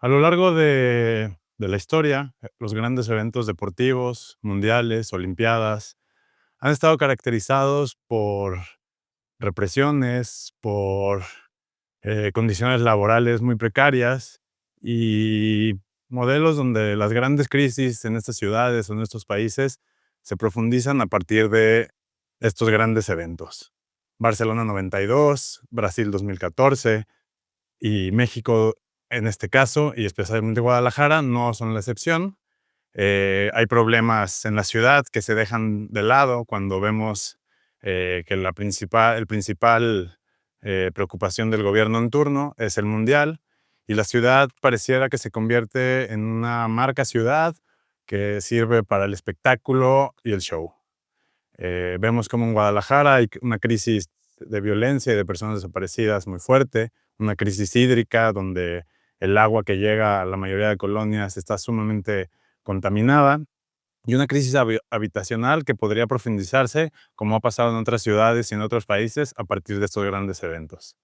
A lo largo de la historia, los grandes eventos deportivos, mundiales, olimpiadas, han estado caracterizados por represiones, por condiciones laborales muy precarias y modelos donde las grandes crisis en estas ciudades o en estos países se profundizan a partir de estos grandes eventos. Barcelona 92, Brasil 2014 y México en este caso, y especialmente Guadalajara, no son la excepción. Hay problemas en la ciudad que se dejan de lado cuando vemos que el principal preocupación del gobierno en turno es el mundial, y la ciudad pareciera que se convierte en una marca ciudad que sirve para el espectáculo y el show. Vemos como en Guadalajara hay una crisis de violencia y de personas desaparecidas muy fuerte, una crisis hídrica donde el agua que llega a la mayoría de colonias está sumamente contaminada, y una crisis habitacional que podría profundizarse, como ha pasado en otras ciudades y en otros países, a partir de estos grandes eventos.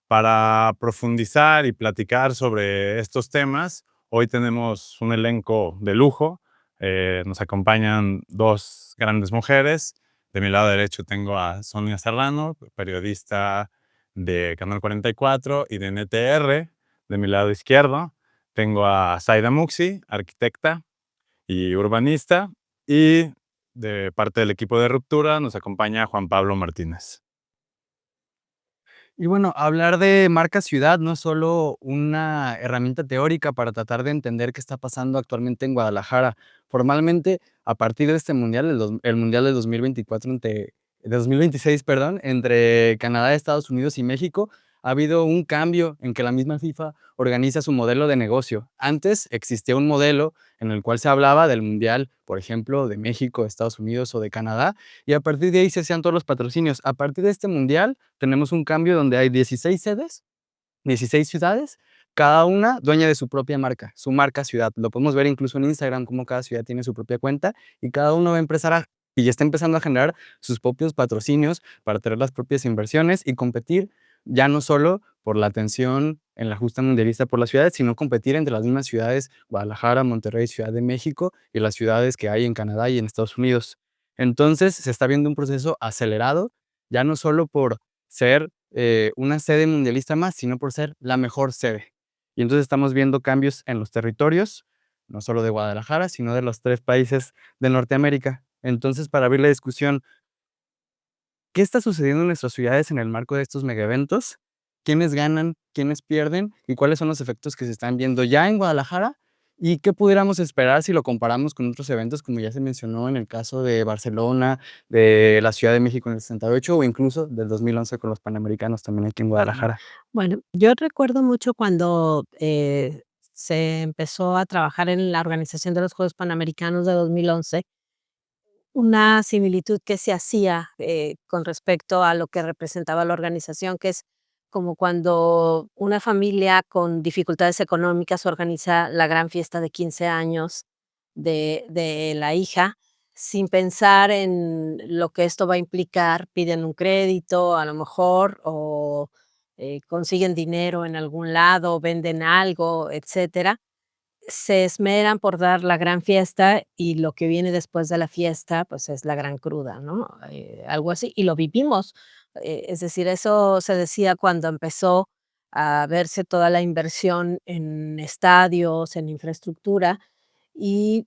Para profundizar y platicar sobre estos temas, hoy tenemos un elenco de lujo. Nos acompañan dos grandes mujeres. De mi lado derecho tengo a Sonia Serrano, periodista de Canal 44 y de NTR. De mi lado izquierdo tengo a Zaida Muxi, arquitecta y urbanista. Y de parte del equipo de Ruptura nos acompaña Juan Pablo Martínez. Y bueno, hablar de marca ciudad no es solo una herramienta teórica para tratar de entender qué está pasando actualmente en Guadalajara. Formalmente, a partir de este mundial, el mundial de 2024 de 2026, perdón, entre Canadá, Estados Unidos y México, ha habido un cambio en que la misma FIFA organiza su modelo de negocio. Antes existía un modelo en el cual se hablaba del mundial, por ejemplo, de México, de Estados Unidos o de Canadá, y a partir de ahí se hacían todos los patrocinios. A partir de este mundial tenemos un cambio donde hay 16 sedes, 16 ciudades, cada una dueña de su propia marca, su marca ciudad. Lo podemos ver incluso en Instagram, cómo cada ciudad tiene su propia cuenta y cada uno va a empezar y ya está empezando a generar sus propios patrocinios para tener las propias inversiones y competir ya no solo por la atención en la justa mundialista por las ciudades, sino competir entre las mismas ciudades, Guadalajara, Monterrey, Ciudad de México y las ciudades que hay en Canadá y en Estados Unidos. Entonces se está viendo un proceso acelerado, ya no solo por ser una sede mundialista más, sino por ser la mejor sede. Y entonces estamos viendo cambios en los territorios, no solo de Guadalajara, sino de los 3 países de Norteamérica. Entonces, para abrir la discusión, ¿qué está sucediendo en nuestras ciudades en el marco de estos megaeventos? ¿Quiénes ganan? ¿Quiénes pierden? ¿Y cuáles son los efectos que se están viendo ya en Guadalajara? ¿Y qué pudiéramos esperar si lo comparamos con otros eventos, como ya se mencionó en el caso de Barcelona, de la Ciudad de México en el 68 o incluso del 2011 con los Panamericanos también aquí en Guadalajara? Bueno, yo recuerdo mucho cuando, se empezó a trabajar en la organización de los Juegos Panamericanos de 2011, una similitud que se hacía, con respecto a lo que representaba la organización, que es como cuando una familia con dificultades económicas organiza la gran fiesta de 15 años de la hija, sin pensar en lo que esto va a implicar, piden un crédito, a lo mejor, o, consiguen dinero en algún lado, venden algo, etcétera. Se esmeran por dar la gran fiesta y lo que viene después de la fiesta, pues, es la gran cruda, ¿no? Algo así, y lo vivimos. Es decir, eso se decía cuando empezó a verse toda la inversión en estadios, en infraestructura, y,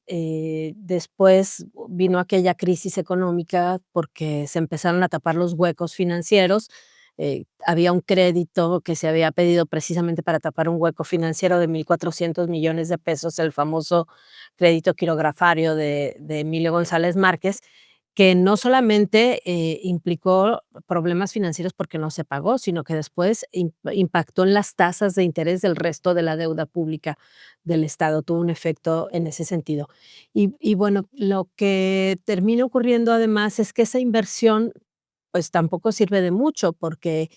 después vino aquella crisis económica porque se empezaron a tapar los huecos financieros. Había un crédito que se había pedido precisamente para tapar un hueco financiero de 1,400 millones de pesos, el famoso crédito quirografario de Emilio González Márquez, que no solamente, implicó problemas financieros porque no se pagó, sino que después impactó en las tasas de interés del resto de la deuda pública del Estado, tuvo un efecto en ese sentido. Y bueno, lo que termina ocurriendo además es que esa inversión pues tampoco sirve de mucho porque,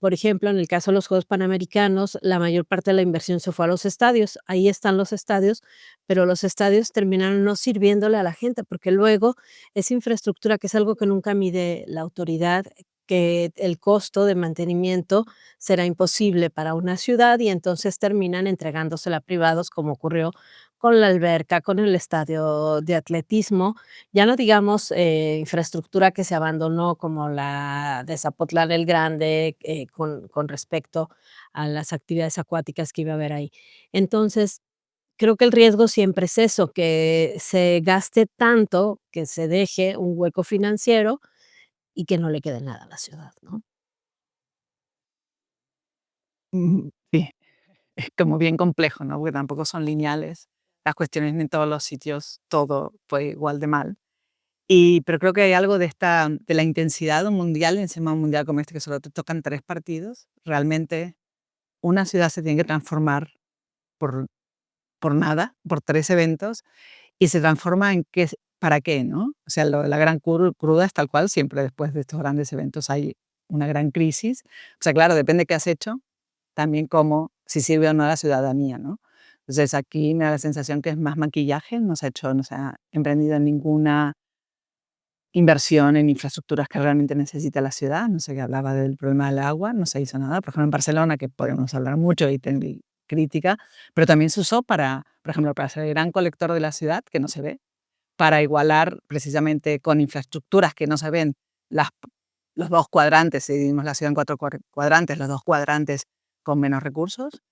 por ejemplo, en el caso de los Juegos Panamericanos, la mayor parte de la inversión se fue a los estadios. Ahí están los estadios, pero los estadios terminaron no sirviéndole a la gente, porque luego esa infraestructura, que es algo que nunca mide la autoridad, que el costo de mantenimiento será imposible para una ciudad y entonces terminan entregándosela a privados, como ocurrió con la alberca, con el estadio de atletismo, ya no digamos, infraestructura que se abandonó como la de Zapotlán el Grande, con respecto a las actividades acuáticas que iba a haber ahí. Entonces, creo que el riesgo siempre es eso, que se gaste tanto, que se deje un hueco financiero y que no le quede nada a la ciudad, ¿no? Sí, es como bien complejo, ¿no? Porque tampoco son lineales las cuestiones ni en todos los sitios todo fue igual de mal. Pero creo que hay algo de la intensidad de un mundial, encima un mundial como este que solo te tocan 3 partidos. Realmente una ciudad se tiene que transformar por por nada, por 3 eventos, y se transforma en qué es ¿para qué, no? O sea, la gran cruda es tal cual, siempre después de estos grandes eventos hay una gran crisis. O sea, claro, depende qué has hecho, también como si sirve o no a la ciudadanía, ¿no? Entonces, aquí me da la sensación que es más maquillaje, no se ha emprendido ninguna inversión en infraestructuras que realmente necesita la ciudad. No sé, que hablaba del problema del agua, no se hizo nada. Por ejemplo, en Barcelona, que podemos hablar mucho y tener crítica, pero también se usó para, por ejemplo, para ser el gran colector de la ciudad, que no se ve, para igualar precisamente con infraestructuras que no se ven las, los dos cuadrantes, si dividimos la ciudad en 4 cuadrantes, los dos cuadrantes con menos recursos,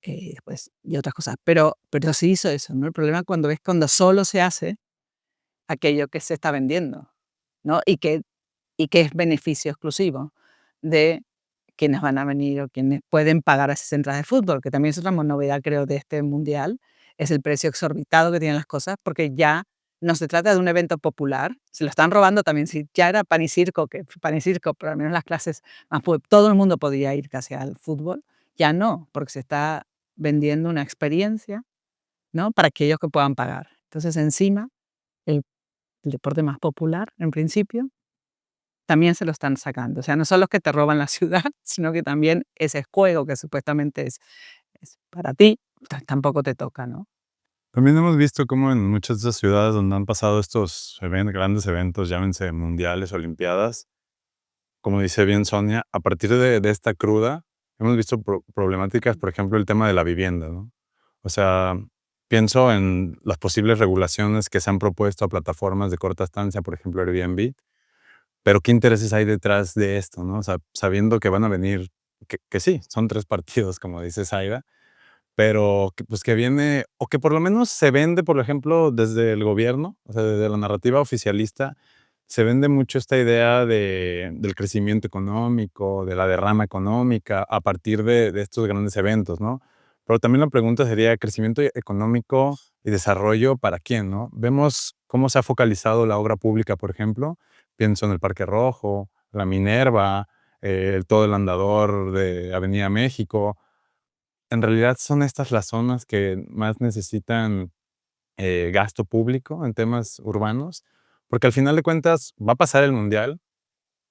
después, y otras cosas. Pero se hizo eso, ¿no? El problema cuando solo se hace aquello que se está vendiendo, ¿no? Y que es beneficio exclusivo de quienes van a venir o quienes pueden pagar esas entradas de fútbol, que también es otra novedad, creo, de este mundial, es el precio exorbitado que tienen las cosas, porque ya no se trata de un evento popular, se lo están robando también, si ya era pan y circo, pero al menos las clases más todo el mundo podía ir casi al fútbol, ya no, porque se está vendiendo una experiencia, ¿no? Para aquellos que puedan pagar. Entonces, encima, el el deporte más popular, en principio, también se lo están sacando. O sea, no son los que te roban la ciudad, sino que también ese juego que supuestamente es para ti, tampoco te toca, ¿no? También hemos visto cómo en muchas de esas ciudades donde han pasado estos grandes eventos, llámense mundiales, olimpiadas, como dice bien Sonia, a partir de esta cruda, hemos visto problemáticas, por ejemplo, el tema de la vivienda, ¿no? O sea, pienso en las posibles regulaciones que se han propuesto a plataformas de corta estancia, por ejemplo, Airbnb, pero ¿qué intereses hay detrás de esto, no? O sea, sabiendo que van a venir, que sí, son 3 partidos, como dice Zaida, pero que, pues, que viene o que por lo menos se vende, por ejemplo, desde el gobierno, o sea, desde la narrativa oficialista, se vende mucho esta idea del crecimiento económico, de la derrama económica a partir de estos grandes eventos, ¿no? Pero también la pregunta sería, ¿crecimiento económico y desarrollo para quién, no? Vemos cómo se ha focalizado la obra pública, por ejemplo, pienso en el Parque Rojo, la Minerva, todo el andador de Avenida México. En realidad son estas las zonas que más necesitan, gasto público en temas urbanos, porque al final de cuentas va a pasar el mundial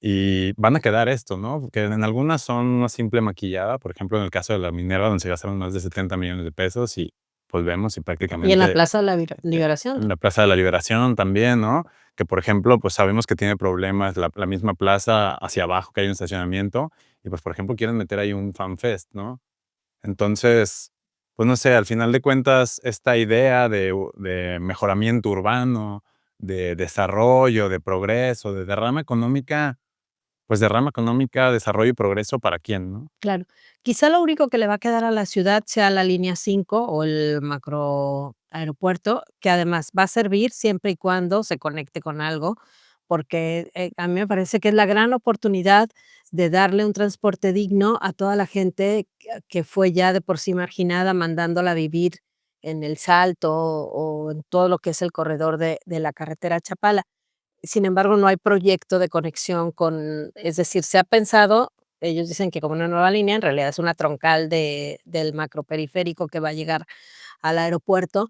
y van a quedar esto, ¿no? Porque en algunas son una simple maquillada, por ejemplo, en el caso de la Minerva, donde se gastaron más de 70 millones de pesos y, pues, vemos y Y en la prácticamente Plaza de la Liberación. en la Plaza de la Liberación también, ¿no? Que, por ejemplo, pues, sabemos que tiene problemas la misma plaza hacia abajo, que hay un estacionamiento y, pues, por ejemplo, quieren meter ahí un fan fest, ¿no? Entonces, pues no sé, al final de cuentas, esta idea de mejoramiento urbano, de desarrollo, de progreso, de derrama económica, pues derrama económica, desarrollo y progreso, ¿para quién, no? Claro. Quizá lo único que le va a quedar a la ciudad sea la línea 5 o el macroaeropuerto, que además va a servir siempre y cuando se conecte con algo, porque, a mí me parece que es la gran oportunidad de darle un transporte digno a toda la gente que fue ya de por sí marginada, mandándola a vivir en El Salto o en todo lo que es el corredor de la carretera Chapala. Sin embargo, no hay proyecto de conexión es decir, se ha pensado, ellos dicen que como una nueva línea, en realidad es una troncal del macroperiférico que va a llegar al aeropuerto,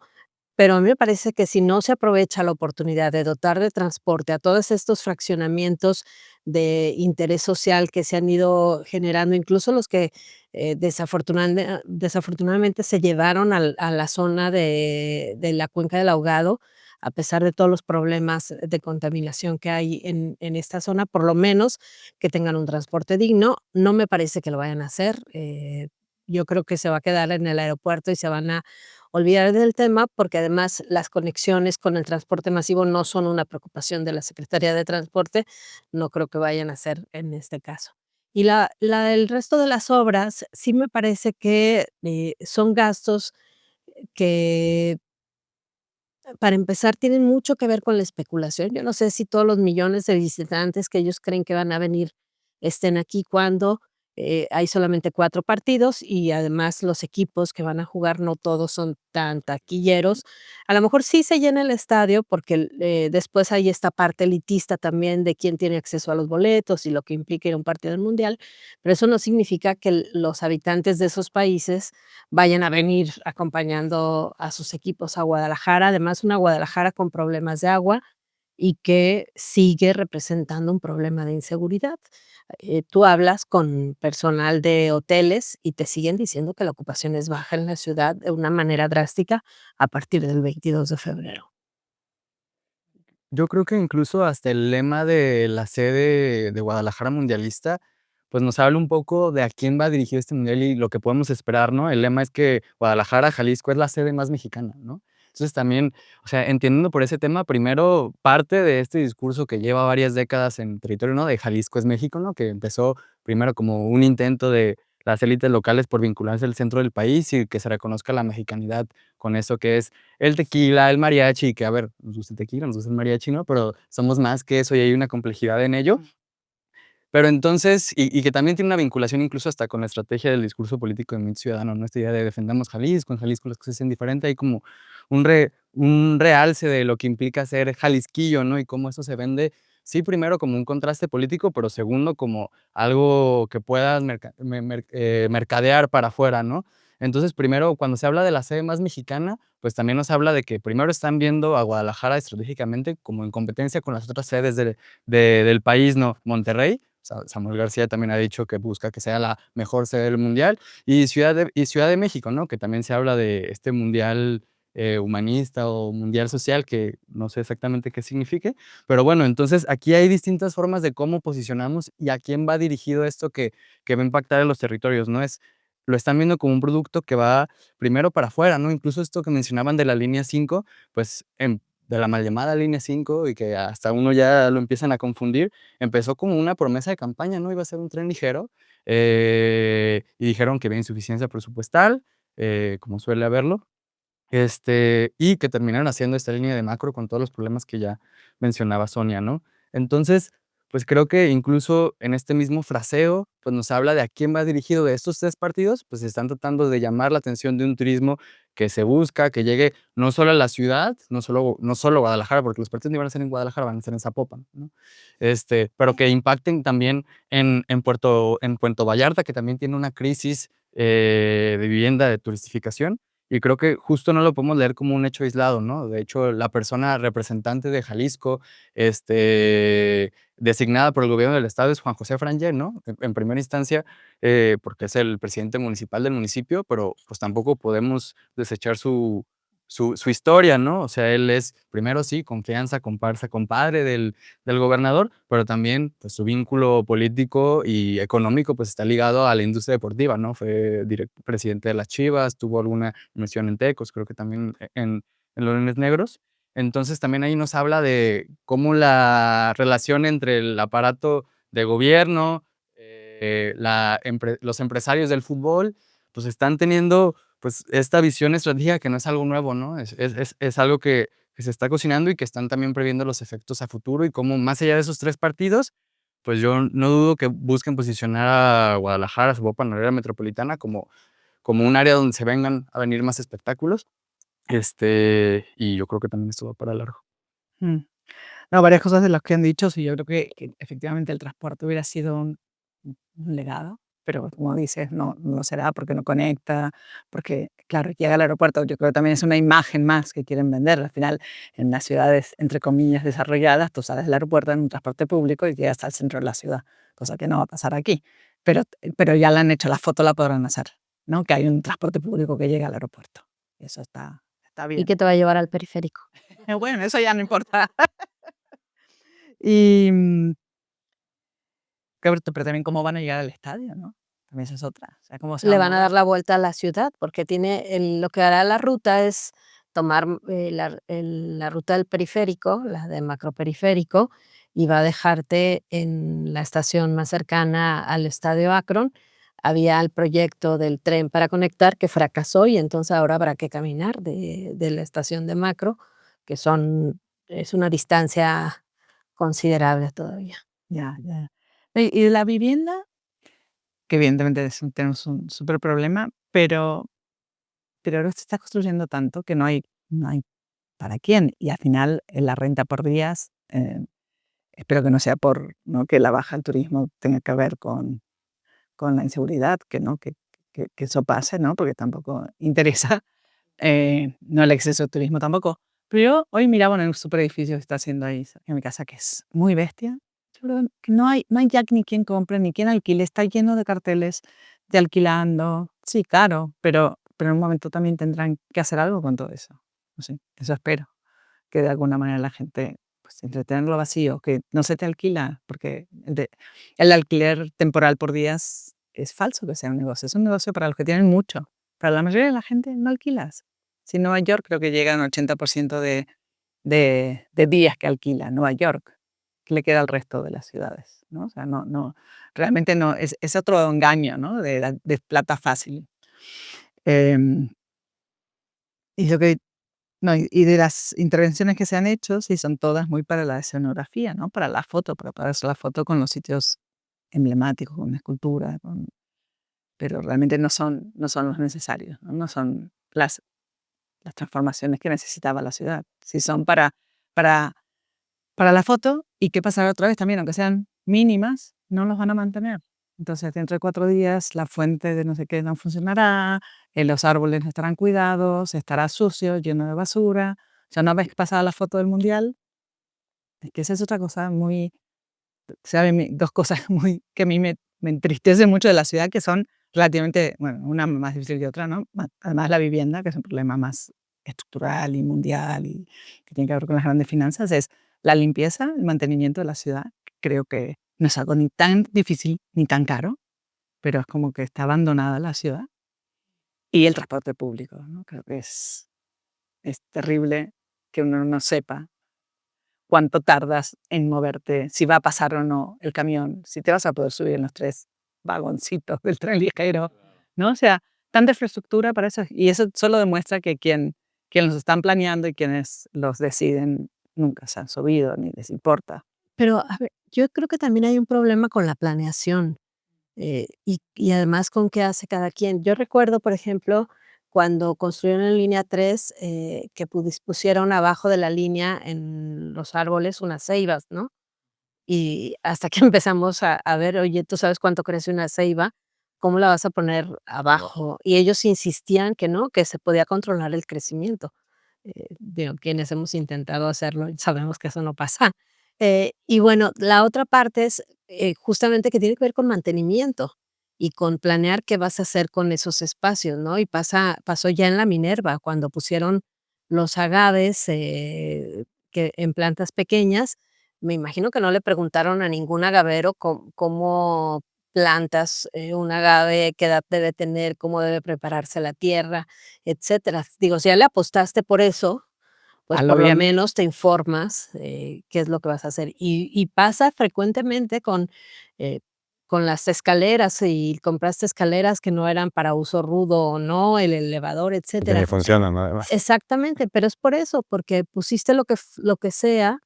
pero a mí me parece que si no se aprovecha la oportunidad de dotar de transporte a todos estos fraccionamientos de interés social que se han ido generando, incluso los que, desafortunadamente se llevaron a la zona de la cuenca del Ahogado, a pesar de todos los problemas de contaminación que hay en esta zona, por lo menos que tengan un transporte digno. No me parece que lo vayan a hacer. Yo creo que se va a quedar en el aeropuerto y se van a olvidar del tema, porque además las conexiones con el transporte masivo no son una preocupación de la Secretaría de Transporte, no creo que vayan a hacer en este caso. Y la del resto de las obras, sí me parece que, son gastos que, para empezar, tienen mucho que ver con la especulación. Yo no sé si todos los millones de visitantes que ellos creen que van a venir estén aquí cuando, hay solamente 4 partidos y además los equipos que van a jugar no todos son tan taquilleros. A lo mejor sí se llena el estadio porque, después hay esta parte elitista también de quién tiene acceso a los boletos y lo que implica ir a un partido del mundial, pero eso no significa que los habitantes de esos países vayan a venir acompañando a sus equipos a Guadalajara, además una Guadalajara con problemas de agua y que sigue representando un problema de inseguridad. Tú hablas con personal de hoteles y te siguen diciendo que la ocupación es baja en la ciudad de una manera drástica a partir del 22 de febrero. Yo creo que incluso hasta el lema de la sede de Guadalajara mundialista, pues nos habla un poco de a quién va dirigido este mundial y lo que podemos esperar, ¿no? El lema es que Guadalajara, Jalisco es la sede más mexicana, ¿no? Entonces también, o sea, entendiendo por ese tema, primero parte de este discurso que lleva varias décadas en territorio, ¿no? De Jalisco es México, ¿no? Que empezó primero como un intento de las élites locales por vincularse al centro del país y que se reconozca la mexicanidad con eso que es el tequila, el mariachi, que a ver, nos gusta el tequila, nos gusta el mariachi, ¿no? Pero somos más que eso y hay una complejidad en ello. Pero entonces, y que también tiene una vinculación incluso hasta con la estrategia del discurso político de Movimiento Ciudadano, ¿no? Esta idea de defendamos Jalisco, en Jalisco las cosas se hacen diferente, hay como un realce de lo que implica ser jalisquillo, ¿no? Y cómo eso se vende, sí, primero como un contraste político, pero segundo como algo que puedas mercadear para afuera, ¿no? Entonces, primero, cuando se habla de la sede más mexicana, pues también nos habla de que primero están viendo a Guadalajara estratégicamente como en competencia con las otras sedes del país, ¿no? Monterrey, Samuel García también ha dicho que busca que sea la mejor sede del mundial, y Ciudad de México, ¿no? Que también se habla de este mundial humanista o mundial social, que no sé exactamente qué signifique, pero bueno, entonces aquí hay distintas formas de cómo posicionamos y a quién va dirigido esto que va a impactar en los territorios, ¿no? Lo están viendo como un producto que va primero para afuera, ¿no? Incluso esto que mencionaban de la línea 5, pues de la mal llamada línea 5 y que hasta uno ya lo empiezan a confundir, empezó como una promesa de campaña, ¿no? Iba a ser un tren ligero, y dijeron que había insuficiencia presupuestal, como suele haberlo, y que terminaron haciendo esta línea de macro con todos los problemas que ya mencionaba Sonia, ¿no? Entonces, pues creo que incluso en este mismo fraseo, pues nos habla de a quién va dirigido de estos 3 partidos, pues están tratando de llamar la atención de un turismo que se busca, que llegue no solo a la ciudad, no solo Guadalajara, porque los partidos no van a ser en Guadalajara, van a ser en Zapopan, ¿no? Pero que impacten también en Puerto Vallarta, que también tiene una crisis, de vivienda, de turistificación, y creo que justo no lo podemos leer como un hecho aislado, ¿no? De hecho, la persona representante de Jalisco, designada por el gobierno del estado es Juan José Frangé, ¿no? En primera instancia, porque es el presidente municipal del municipio, pero pues tampoco podemos desechar su historia, ¿no? O sea, él es, primero sí, confianza, comparsa, compadre del gobernador, pero también pues, su vínculo político y económico pues está ligado a la industria deportiva, ¿no? Fue presidente de las Chivas, tuvo alguna inversión en Tecos, creo que también en los Leones Negros. Entonces también ahí nos habla de cómo la relación entre el aparato de gobierno, los empresarios del fútbol, pues están teniendo pues esta visión estratégica que no es algo nuevo, ¿no? Es algo que se está cocinando y que están también previendo los efectos a futuro y cómo más allá de esos 3 partidos, pues yo no dudo que busquen posicionar a Guadalajara, Zapopan, la área metropolitana como un área donde se vengan a venir más espectáculos, y yo creo que también esto va para largo. Mm. No, varias cosas de las que han dicho, sí, yo creo que efectivamente el transporte hubiera sido un legado, pero como dices, no será porque no conecta, porque, claro, llega al aeropuerto, yo creo que también es una imagen más que quieren vender. Al final, en las ciudades, entre comillas, desarrolladas, tú sales del aeropuerto en un transporte público y llegas al centro de la ciudad, cosa que no va a pasar aquí. Pero ya la han hecho, la foto la podrán hacer, ¿no? Que hay un transporte público que llega al aeropuerto. Eso está ¿Y bien. qué te va a llevar al periférico? Bueno, eso ya no importa. Y, claro, pero también cómo van a llegar al estadio, ¿no? También esa es otra. O sea, cómo se Le van a van a dar mover. la vuelta a la ciudad, porque lo que hará la ruta es tomar la ruta del periférico, la de macroperiférico, y va a dejarte en la estación más cercana al Estadio Akron. Había el proyecto del tren para conectar que fracasó y entonces ahora habrá que caminar de la estación de Macro, que es una distancia considerable todavía. Ya, ya. Y de la vivienda, que evidentemente tenemos un súper problema, pero ahora se está construyendo tanto que no hay para quién. Y al final, la renta por días, espero que no sea por, ¿no?, que la baja del turismo tenga que ver con la inseguridad, que no, que eso pase, ¿no? Porque tampoco interesa, no el exceso de turismo tampoco. Pero yo hoy miraba en un superedificio que está haciendo ahí cerca de mi casa, que es muy bestia. Yo creo que no hay ya ni quien compre ni quien alquile, está lleno de carteles de alquilando. Sí, claro, pero en un momento también tendrán que hacer algo con todo eso. No sé, eso espero, que de alguna manera la gente, pues, entre tenerlo vacío, que no se te alquila, porque el alquiler temporal por días es falso que sea un negocio, es un negocio para los que tienen mucho. Para la mayoría de la gente no alquilas. Si Nueva York creo que llega a un 80% de días que alquila Nueva York, ¿qué le queda al resto de las ciudades? ¿No? O sea, realmente no, es otro engaño, ¿no? De plata fácil. Em, y lo que no, y de las intervenciones que se han hecho, sí, son todas muy para la escenografía, ¿no? Para la foto, para hacer la foto con los sitios emblemáticos, con la escultura, pero realmente no son los necesarios, ¿no? No son las transformaciones que necesitaba la ciudad. Sí son para, para la foto, y qué pasará otra vez también, aunque sean mínimas, no los van a mantener. Entonces, dentro de 4 días, la fuente de no sé qué no funcionará, los árboles no estarán cuidados, estará sucio, lleno de basura. O sea, una vez pasada la foto del mundial, es que esa es otra cosa muy, ¿sabe? Dos cosas muy que a mí me entristecen mucho de la ciudad, que son relativamente, bueno, una más difícil que otra, ¿no? Además, la vivienda, que es un problema más estructural y mundial y que tiene que ver con las grandes finanzas, es la limpieza, el mantenimiento de la ciudad. Creo que no es algo ni tan difícil ni tan caro, pero es como que está abandonada la ciudad. Y el transporte público, ¿no? Creo que es terrible que uno no sepa cuánto tardas en moverte, si va a pasar o no el camión, si te vas a poder subir en los 3 vagoncitos del tren ligero, ¿no? O sea, tanta infraestructura para eso, y eso solo demuestra que quien los están planeando y quienes los deciden nunca se han subido ni les importa. Pero, a ver, yo creo que también hay un problema con la planeación. Y además con qué hace cada quien. Yo recuerdo, por ejemplo, cuando construyeron en línea 3 que pusieron abajo de la línea en los árboles unas ceibas, ¿no? Y hasta que empezamos a ver, oye, ¿tú sabes cuánto crece una ceiba? ¿Cómo la vas a poner abajo? Y ellos insistían que no, que se podía controlar el crecimiento. Digo, quienes hemos intentado hacerlo, sabemos que eso no pasa. Y bueno, la otra parte es justamente que tiene que ver con mantenimiento y con planear qué vas a hacer con esos espacios, ¿no? Y pasó ya en la Minerva, cuando pusieron los agaves que en plantas pequeñas. Me imagino que no le preguntaron a ningún agavero cómo plantas un agave, qué edad debe tener, cómo debe prepararse la tierra, etcétera. Digo, si ya le apostaste por eso, pues Hazlo por lo bien. menos te informas qué es lo que vas a hacer. Y pasa frecuentemente eh, con las escaleras, si compraste escaleras que no eran para uso rudo o no, el elevador, Que ni etcétera. funcionan, además. Exactamente, pero es por eso, porque pusiste lo que sea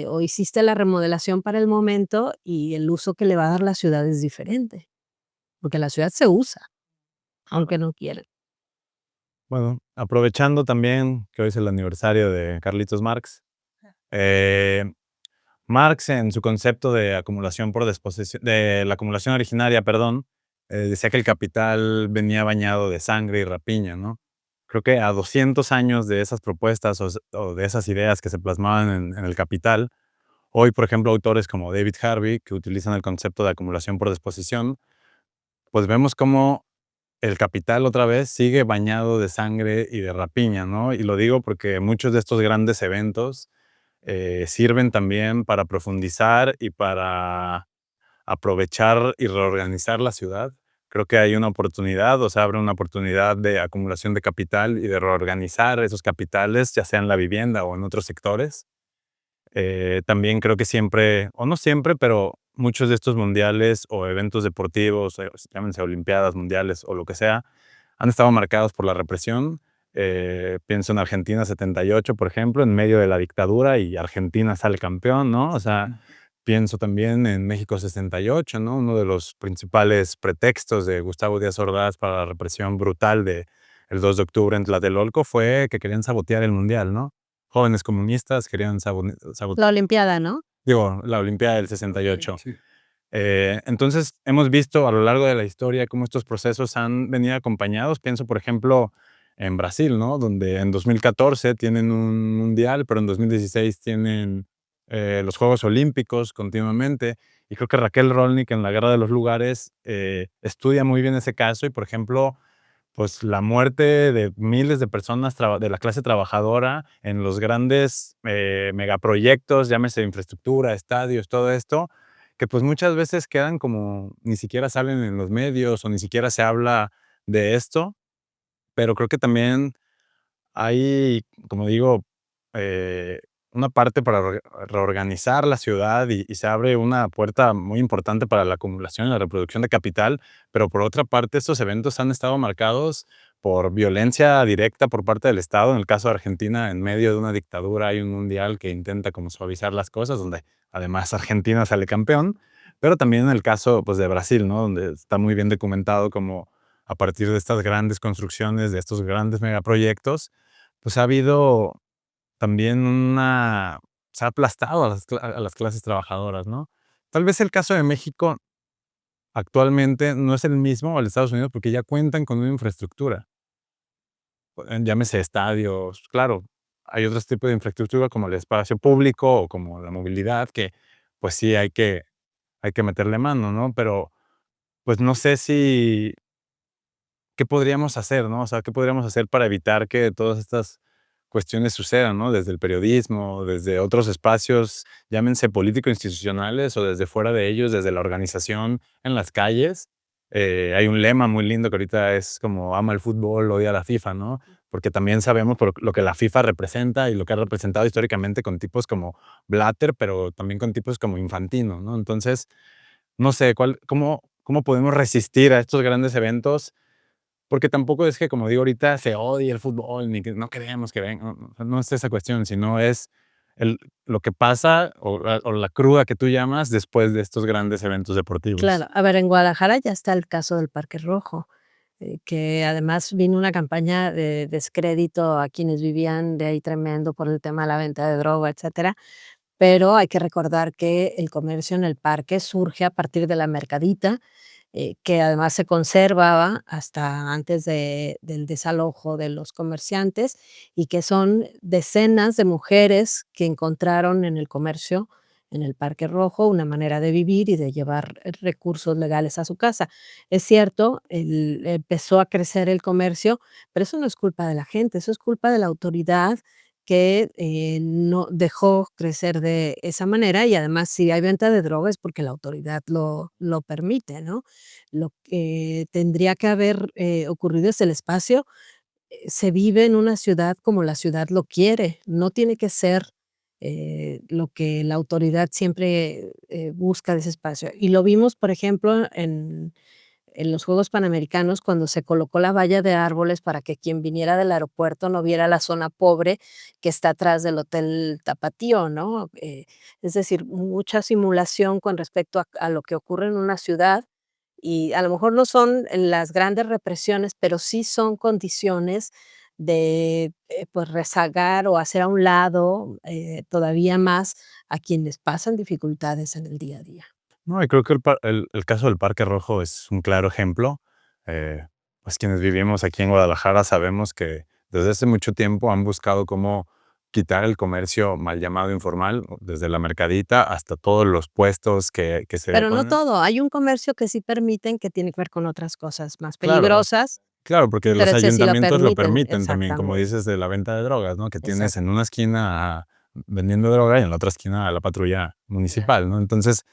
o hiciste la remodelación para el momento y el uso que le va a dar la ciudad es diferente, porque la ciudad se usa, aunque no quieran. Bueno, aprovechando también que hoy es el aniversario de Carlitos Marx, eh, Marx en su concepto de acumulación por disposición, de la acumulación originaria, perdón, decía que el capital venía bañado de sangre y rapiña, ¿no? Creo que a 200 años de esas propuestas o de esas ideas que se plasmaban en el Capital, hoy, por ejemplo, autores como David Harvey, que utilizan el concepto de acumulación por disposición, pues vemos cómo el capital otra vez sigue bañado de sangre y de rapiña, ¿no? Y lo digo porque muchos de estos grandes eventos sirven también para profundizar y para aprovechar y reorganizar la ciudad. Creo que hay una oportunidad, o sea, abre una oportunidad de acumulación de capital y de reorganizar esos capitales, ya sea en la vivienda o en otros sectores. También creo que siempre, o no siempre, pero muchos de estos mundiales o eventos deportivos, llámense olimpiadas, mundiales o lo que sea, han estado marcados por la represión. Pienso en Argentina 78, por ejemplo, en medio de la dictadura y Argentina sale campeón, ¿no? O sea, pienso también en México 68, ¿no? Uno de los principales pretextos de Gustavo Díaz Ordaz para la represión brutal de el 2 de octubre en Tlatelolco fue que querían sabotear el mundial, ¿no? Jóvenes comunistas querían La Olimpiada, ¿no? digo, la Olimpiada del 68. Sí. Entonces, hemos visto a lo largo de la historia cómo estos procesos han venido acompañados. Pienso, por ejemplo, en Brasil, ¿no? Donde en 2014 tienen un mundial, pero en 2016 tienen los Juegos Olímpicos continuamente. Y creo que Raquel Rolnick en La Guerra de los Lugares estudia muy bien ese caso y, por ejemplo, pues la muerte de miles de personas de la clase trabajadora en los grandes megaproyectos, llámese infraestructura, estadios, todo esto, que pues muchas veces quedan como ni siquiera salen en los medios o ni siquiera se habla de esto, pero creo que también hay, como digo, eh, una parte para reorganizar la ciudad y se abre una puerta muy importante para la acumulación y la reproducción de capital, pero por otra parte estos eventos han estado marcados por violencia directa por parte del Estado. En el caso de Argentina, en medio de una dictadura hay un mundial que intenta como suavizar las cosas, donde además Argentina sale campeón, pero también en el caso pues, de Brasil, ¿no? Donde está muy bien documentado como a partir de estas grandes construcciones, de estos grandes megaproyectos, pues ha habido también se ha aplastado a las clases trabajadoras, ¿no? Tal vez el caso de México actualmente no es el mismo al de Estados Unidos porque ya cuentan con una infraestructura, llámese estadios, claro, hay otros tipos de infraestructura como el espacio público o como la movilidad que, pues sí hay que meterle mano, ¿no? Pero, pues no sé si ¿qué podríamos hacer, no? O sea, ¿qué podríamos hacer para evitar que todas estas cuestiones sucedan, no? Desde el periodismo, desde otros espacios, llámense político-institucionales o desde fuera de ellos, desde la organización en las calles. Hay un lema muy lindo que ahorita es como ama el fútbol, odia la FIFA, ¿no? Porque también sabemos por lo que la FIFA representa y lo que ha representado históricamente con tipos como Blatter, pero también con tipos como Infantino, ¿no? Entonces, no sé, ¿cómo podemos resistir a estos grandes eventos? Porque tampoco es que, como digo ahorita, se odie el fútbol, ni que no queremos que venga, no es esa cuestión, sino es el lo que pasa o la cruda que tú llamas después de estos grandes eventos deportivos. Claro. A ver, en Guadalajara ya está el caso del Parque Rojo, que además vino una campaña de descrédito a quienes vivían de ahí tremendo por el tema de la venta de droga, etcétera. Pero hay que recordar que el comercio en el parque surge a partir de la mercadita, que además se conservaba hasta antes del desalojo de los comerciantes, y que son decenas de mujeres que encontraron en el comercio, en el Parque Rojo, una manera de vivir y de llevar recursos legales a su casa. Es cierto, empezó a crecer el comercio, pero eso no es culpa de la gente, eso es culpa de la autoridad que, no dejó crecer de esa manera, y además, si hay venta de droga es porque la autoridad lo permite, ¿no? Lo que tendría que haber, ocurrido es el espacio, se vive en una ciudad como la ciudad lo quiere, no tiene que ser, lo que la autoridad siempre, busca de ese espacio. Y lo vimos, por ejemplo, en los Juegos Panamericanos, cuando se colocó la valla de árboles para que quien viniera del aeropuerto no viera la zona pobre que está atrás del Hotel Tapatío, ¿no? Es decir, mucha simulación con respecto a lo que ocurre en una ciudad, y a lo mejor no son las grandes represiones, pero sí son condiciones de, pues, rezagar o hacer a un lado, todavía más a quienes pasan dificultades en el día a día. No, y creo que el caso del Parque Rojo es un claro ejemplo. Pues quienes vivimos aquí en Guadalajara sabemos que desde hace mucho tiempo han buscado cómo quitar el comercio mal llamado informal, desde la mercadita hasta todos los puestos que se Pero no ponen. todo, hay un comercio que sí permiten, que tiene que ver con otras cosas más Claro, peligrosas, claro, porque pero los ese sí lo ayuntamientos lo permiten, permiten también, como exactamente, dices, de la venta de drogas, ¿no? Que tienes exacto. en una esquina vendiendo droga y en la otra esquina a la patrulla municipal, ¿no? Entonces,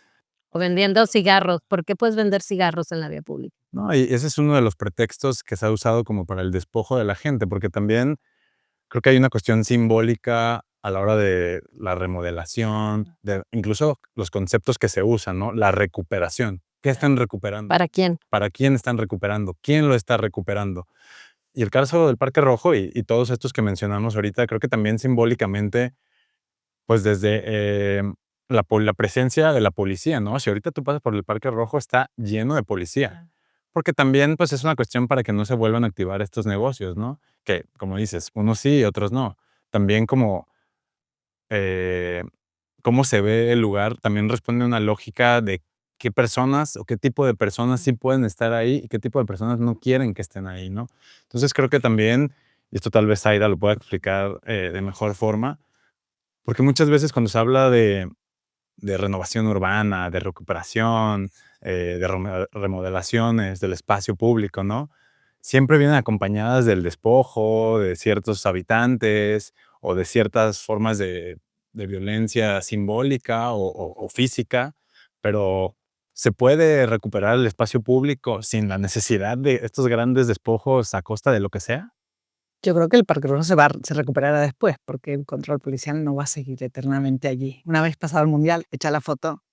O vendiendo cigarros, ¿por qué puedes vender cigarros en la vía pública? no, y ese es uno de los pretextos que se ha usado como para el despojo de la gente, porque también creo que hay una cuestión simbólica a la hora de la remodelación, de incluso los conceptos que se usan, ¿no? La recuperación. ¿Qué están recuperando? ¿Para quién? ¿Para quién están recuperando? ¿Quién lo está recuperando? Y el caso del Parque Rojo y todos estos que mencionamos ahorita, creo que también simbólicamente, pues desde la presencia de la policía, ¿no? Si ahorita tú pasas por el Parque Rojo, está lleno de policía. Porque también, pues es una cuestión para que no se vuelvan a activar estos negocios, ¿no? Que, como dices, unos sí y otros no. También como eh, cómo se ve el lugar también responde a una lógica de qué personas o qué tipo de personas sí pueden estar ahí y qué tipo de personas no quieren que estén ahí, ¿no? Entonces creo que también, y esto tal vez Aida lo pueda explicar de mejor forma, porque muchas veces cuando se habla de renovación urbana, de recuperación, de remodelaciones del espacio público, ¿no? Siempre vienen acompañadas del despojo de ciertos habitantes o de ciertas formas de violencia simbólica o física, pero ¿se puede recuperar el espacio público sin la necesidad de estos grandes despojos a costa de lo que sea? Yo creo que el Parque Rojo se recuperará después, porque el control policial no va a seguir eternamente allí. Una vez pasado el mundial, echa la foto,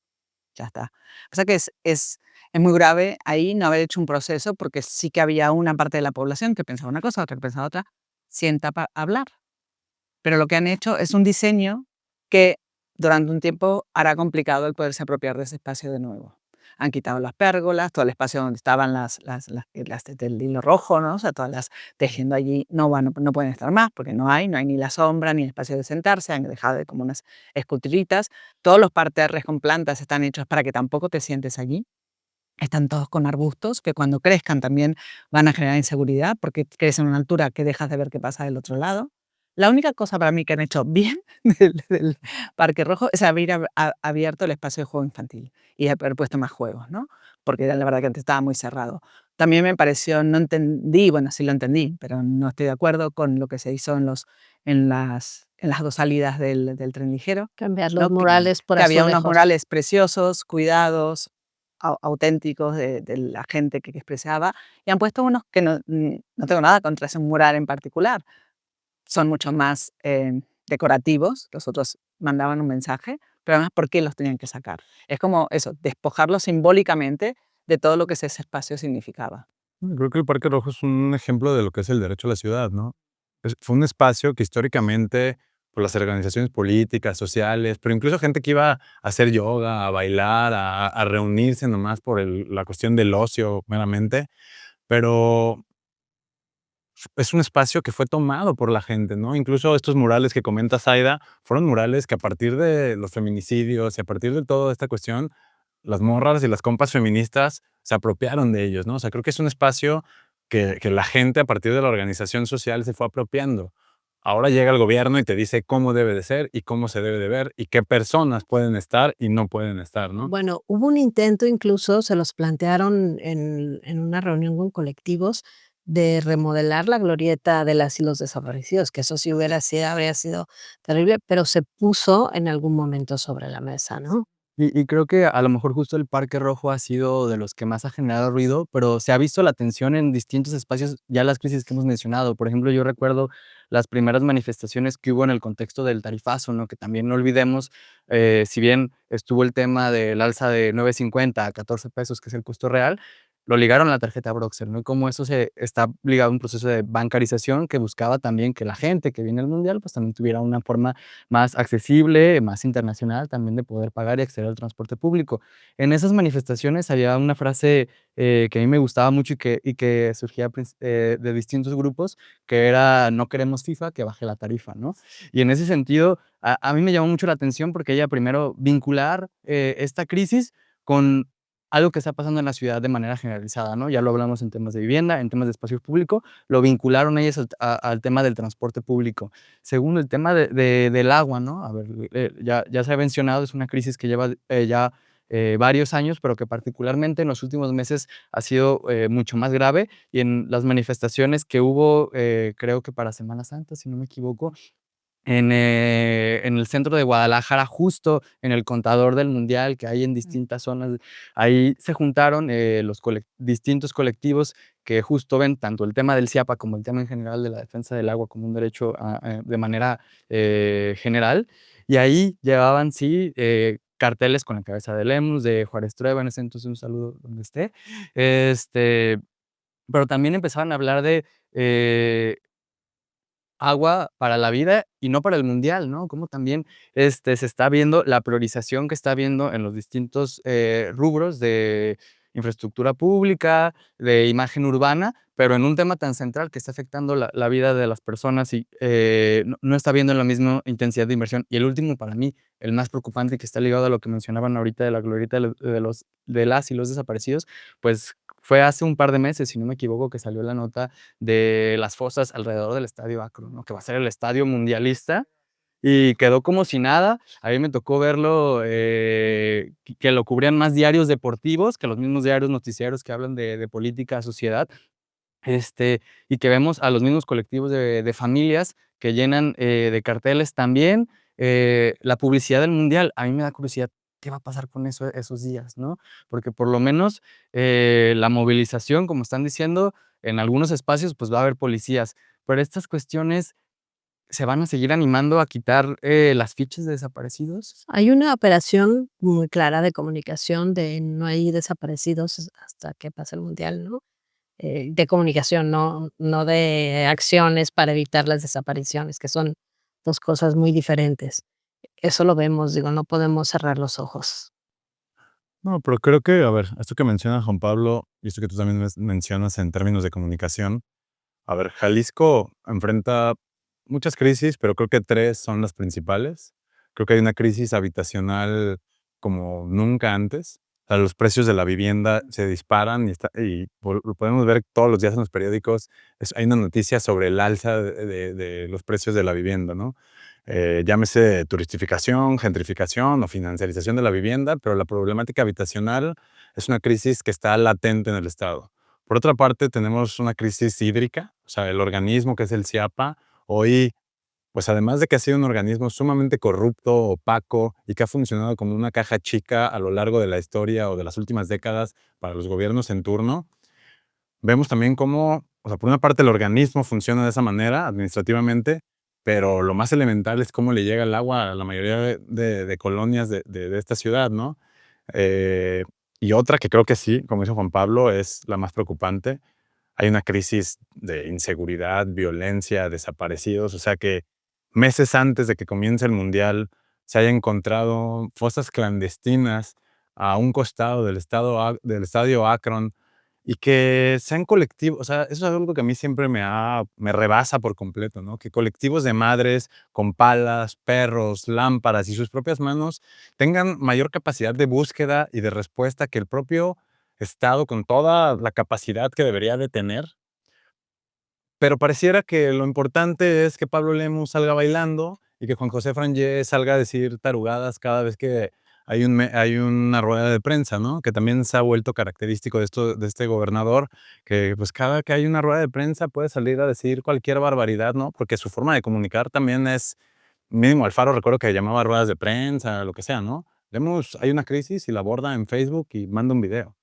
ya está. O sea que es muy grave ahí no haber hecho un proceso, porque sí que había una parte de la población que pensaba una cosa, otra que pensaba otra, sienta para hablar. Pero lo que han hecho es un diseño que durante un tiempo hará complicado el poderse apropiar de ese espacio de nuevo. Han quitado las pérgolas, todo el espacio donde estaban las del hilo rojo, ¿no? O sea, todas las tejiendo allí no pueden estar más porque no hay ni la sombra ni el espacio de sentarse, han dejado de como unas esculturitas. Todos los parterres con plantas están hechos para que tampoco te sientes allí. Están todos con arbustos que cuando crezcan también van a generar inseguridad porque crecen a una altura que dejas de ver qué pasa del otro lado. La única cosa para mí que han hecho bien del Parque Rojo es haber abierto el espacio de juego infantil y haber puesto más juegos, ¿no? Porque la verdad que antes estaba muy cerrado. También me pareció, no entendí, bueno, sí lo entendí, pero no estoy de acuerdo con lo que se hizo en las dos salidas del tren ligero, Cambiar los ¿no? murales por Que había unos azulejos. murales preciosos, cuidados, auténticos de la gente que expresaba, y han puesto unos que no tengo nada contra ese mural en particular, son mucho más decorativos, los otros mandaban un mensaje, pero además, ¿por qué los tenían que sacar? Es como eso, despojarlos simbólicamente de todo lo que ese espacio significaba. Creo que el Parque Rojo es un ejemplo de lo que es el derecho a la ciudad, ¿no? Fue un espacio que históricamente, por las organizaciones políticas, sociales, pero incluso gente que iba a hacer yoga, a bailar, a reunirse nomás por la cuestión del ocio meramente, pero es un espacio que fue tomado por la gente, ¿no? Incluso estos murales que comenta Zaida fueron murales que a partir de los feminicidios y a partir de toda esta cuestión, las morras y las compas feministas se apropiaron de ellos, ¿no? O sea, creo que es un espacio que la gente a partir de la organización social se fue apropiando. Ahora llega el gobierno y te dice cómo debe de ser y cómo se debe de ver y qué personas pueden estar y no pueden estar, ¿no? Bueno, hubo un intento, incluso se los plantearon en una reunión con colectivos, de remodelar la glorieta de las y los desaparecidos, que eso sí habría sido terrible, pero se puso en algún momento sobre la mesa, ¿no? Y creo que a lo mejor justo el Parque Rojo ha sido de los que más ha generado ruido, pero se ha visto la tensión en distintos espacios, ya las crisis que hemos mencionado. Por ejemplo, yo recuerdo las primeras manifestaciones que hubo en el contexto del tarifazo, ¿no? Que también no olvidemos, si bien estuvo el tema del alza de 9.50 a 14 pesos, que es el costo real, lo ligaron a la tarjeta Broxer, ¿no? Y cómo eso se está ligado a un proceso de bancarización que buscaba también que la gente que viene al mundial, pues también tuviera una forma más accesible, más internacional también de poder pagar y acceder al transporte público. En esas manifestaciones había una frase que a mí me gustaba mucho y que surgía de distintos grupos, que era: "No queremos FIFA, que baje la tarifa", ¿no? Y en ese sentido, a mí me llamó mucho la atención porque ella primero vincular esta crisis con algo que está pasando en la ciudad de manera generalizada, ¿no? Ya lo hablamos en temas de vivienda, en temas de espacio público, lo vincularon ellos al tema del transporte público. Segundo, el tema del agua, ¿no? A ver, ya se ha mencionado, es una crisis que lleva varios años, pero que particularmente en los últimos meses ha sido mucho más grave, y en las manifestaciones que hubo, creo que para Semana Santa, si no me equivoco, en el centro de Guadalajara, justo en el contador del mundial que hay en distintas zonas, ahí se juntaron los distintos colectivos que justo ven tanto el tema del CIAPA como el tema en general de la defensa del agua como un derecho de manera general, y ahí llevaban, sí, carteles con la cabeza de Lemus, de Juárez Trueba, en ese entonces, un saludo donde esté, pero también empezaban a hablar de agua para la vida y no para el mundial, ¿no? Como también, se está viendo la priorización que está habiendo en los distintos, rubros de infraestructura pública, de imagen urbana, pero en un tema tan central que está afectando la vida de las personas y, no está habiendo la misma intensidad de inversión. Y el último, para mí, el más preocupante, y que está ligado a lo que mencionaban ahorita de la glorieta de las y los desaparecidos, pues, fue hace un par de meses, si no me equivoco, que salió la nota de las fosas alrededor del Estadio Akron, ¿no? Que va a ser el estadio mundialista, y quedó como si nada. A mí me tocó verlo, que lo cubrían más diarios deportivos que los mismos diarios noticiarios que hablan de política, sociedad, y que vemos a los mismos colectivos de familias que llenan, de carteles también, la publicidad del mundial. A mí me da curiosidad, ¿qué va a pasar con eso esos días, no? Porque por lo menos, la movilización, como están diciendo, en algunos espacios, pues, va a haber policías, pero estas cuestiones, ¿se van a seguir animando a quitar, las fichas de desaparecidos? Hay una operación muy clara de comunicación de no hay desaparecidos hasta que pase el mundial, ¿no? De comunicación, no de acciones para evitar las desapariciones, que son 2 cosas muy diferentes. Eso lo vemos, digo, no podemos cerrar los ojos. No, pero creo que, a ver, esto que menciona Juan Pablo, y esto que tú también mencionas en términos de comunicación, a ver, Jalisco enfrenta muchas crisis, pero creo que 3 son las principales. Creo que hay una crisis habitacional como nunca antes. O sea, los precios de la vivienda se disparan y lo podemos ver todos los días en los periódicos. Hay una noticia sobre el alza de los precios de la vivienda, ¿no? Llámese turistificación, gentrificación o financiarización de la vivienda, pero la problemática habitacional es una crisis que está latente en el Estado. Por otra parte, tenemos una crisis hídrica, o sea, el organismo que es el CIAPA, hoy, pues además de que ha sido un organismo sumamente corrupto, opaco y que ha funcionado como una caja chica a lo largo de la historia o de las últimas décadas para los gobiernos en turno, vemos también cómo, o sea, por una parte el organismo funciona de esa manera administrativamente, pero lo más elemental es cómo le llega el agua a la mayoría de colonias de esta ciudad, ¿no? Eh, y otra que creo que sí, como dice Juan Pablo, es la más preocupante. Hay una crisis de inseguridad, violencia, desaparecidos, o sea que meses antes de que comience el mundial se haya encontrado fosas clandestinas a un costado del estadio Akron y que sean colectivos, o sea, eso es algo que a mí siempre me rebasa por completo, ¿no? Que colectivos de madres con palas, perros, lámparas y sus propias manos tengan mayor capacidad de búsqueda y de respuesta que el propio Estado con toda la capacidad que debería de tener. Pero pareciera que lo importante es que Pablo Lemus salga bailando y que Juan José Frangé salga a decir tarugadas cada vez que hay una rueda de prensa, ¿no? Que también se ha vuelto característico de este gobernador, que pues cada que hay una rueda de prensa puede salir a decir cualquier barbaridad, ¿no? Porque su forma de comunicar también es, mínimo Alfaro recuerdo que llamaba ruedas de prensa, lo que sea, ¿no? Lemus, hay una crisis y la aborda en Facebook y manda un video.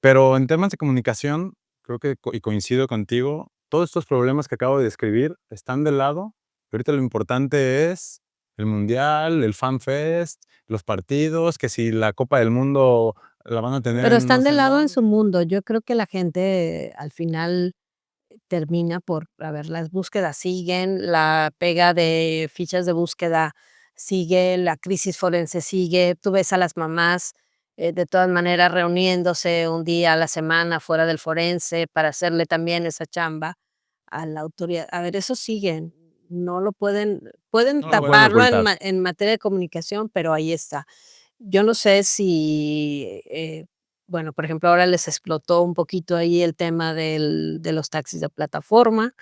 Pero en temas de comunicación, creo que y coincido contigo, todos estos problemas que acabo de describir están de lado. Y ahorita lo importante es el mundial, el FanFest, los partidos, que si la Copa del Mundo la van a tener Pero en no están de sé en lado en dónde. su mundo. Yo creo que la gente al final termina por, a ver, las búsquedas siguen, la pega de fichas de búsqueda sigue, la crisis forense sigue, tú ves a las mamás, de todas maneras reuniéndose un día a la semana fuera del forense para hacerle también esa chamba a la autoridad. A ver, eso sigue, no lo pueden No lo pueden taparlo ocultar. en materia de comunicación, pero ahí está. Yo no sé si, bueno, por ejemplo, ahora les explotó un poquito ahí el tema de los taxis de plataforma,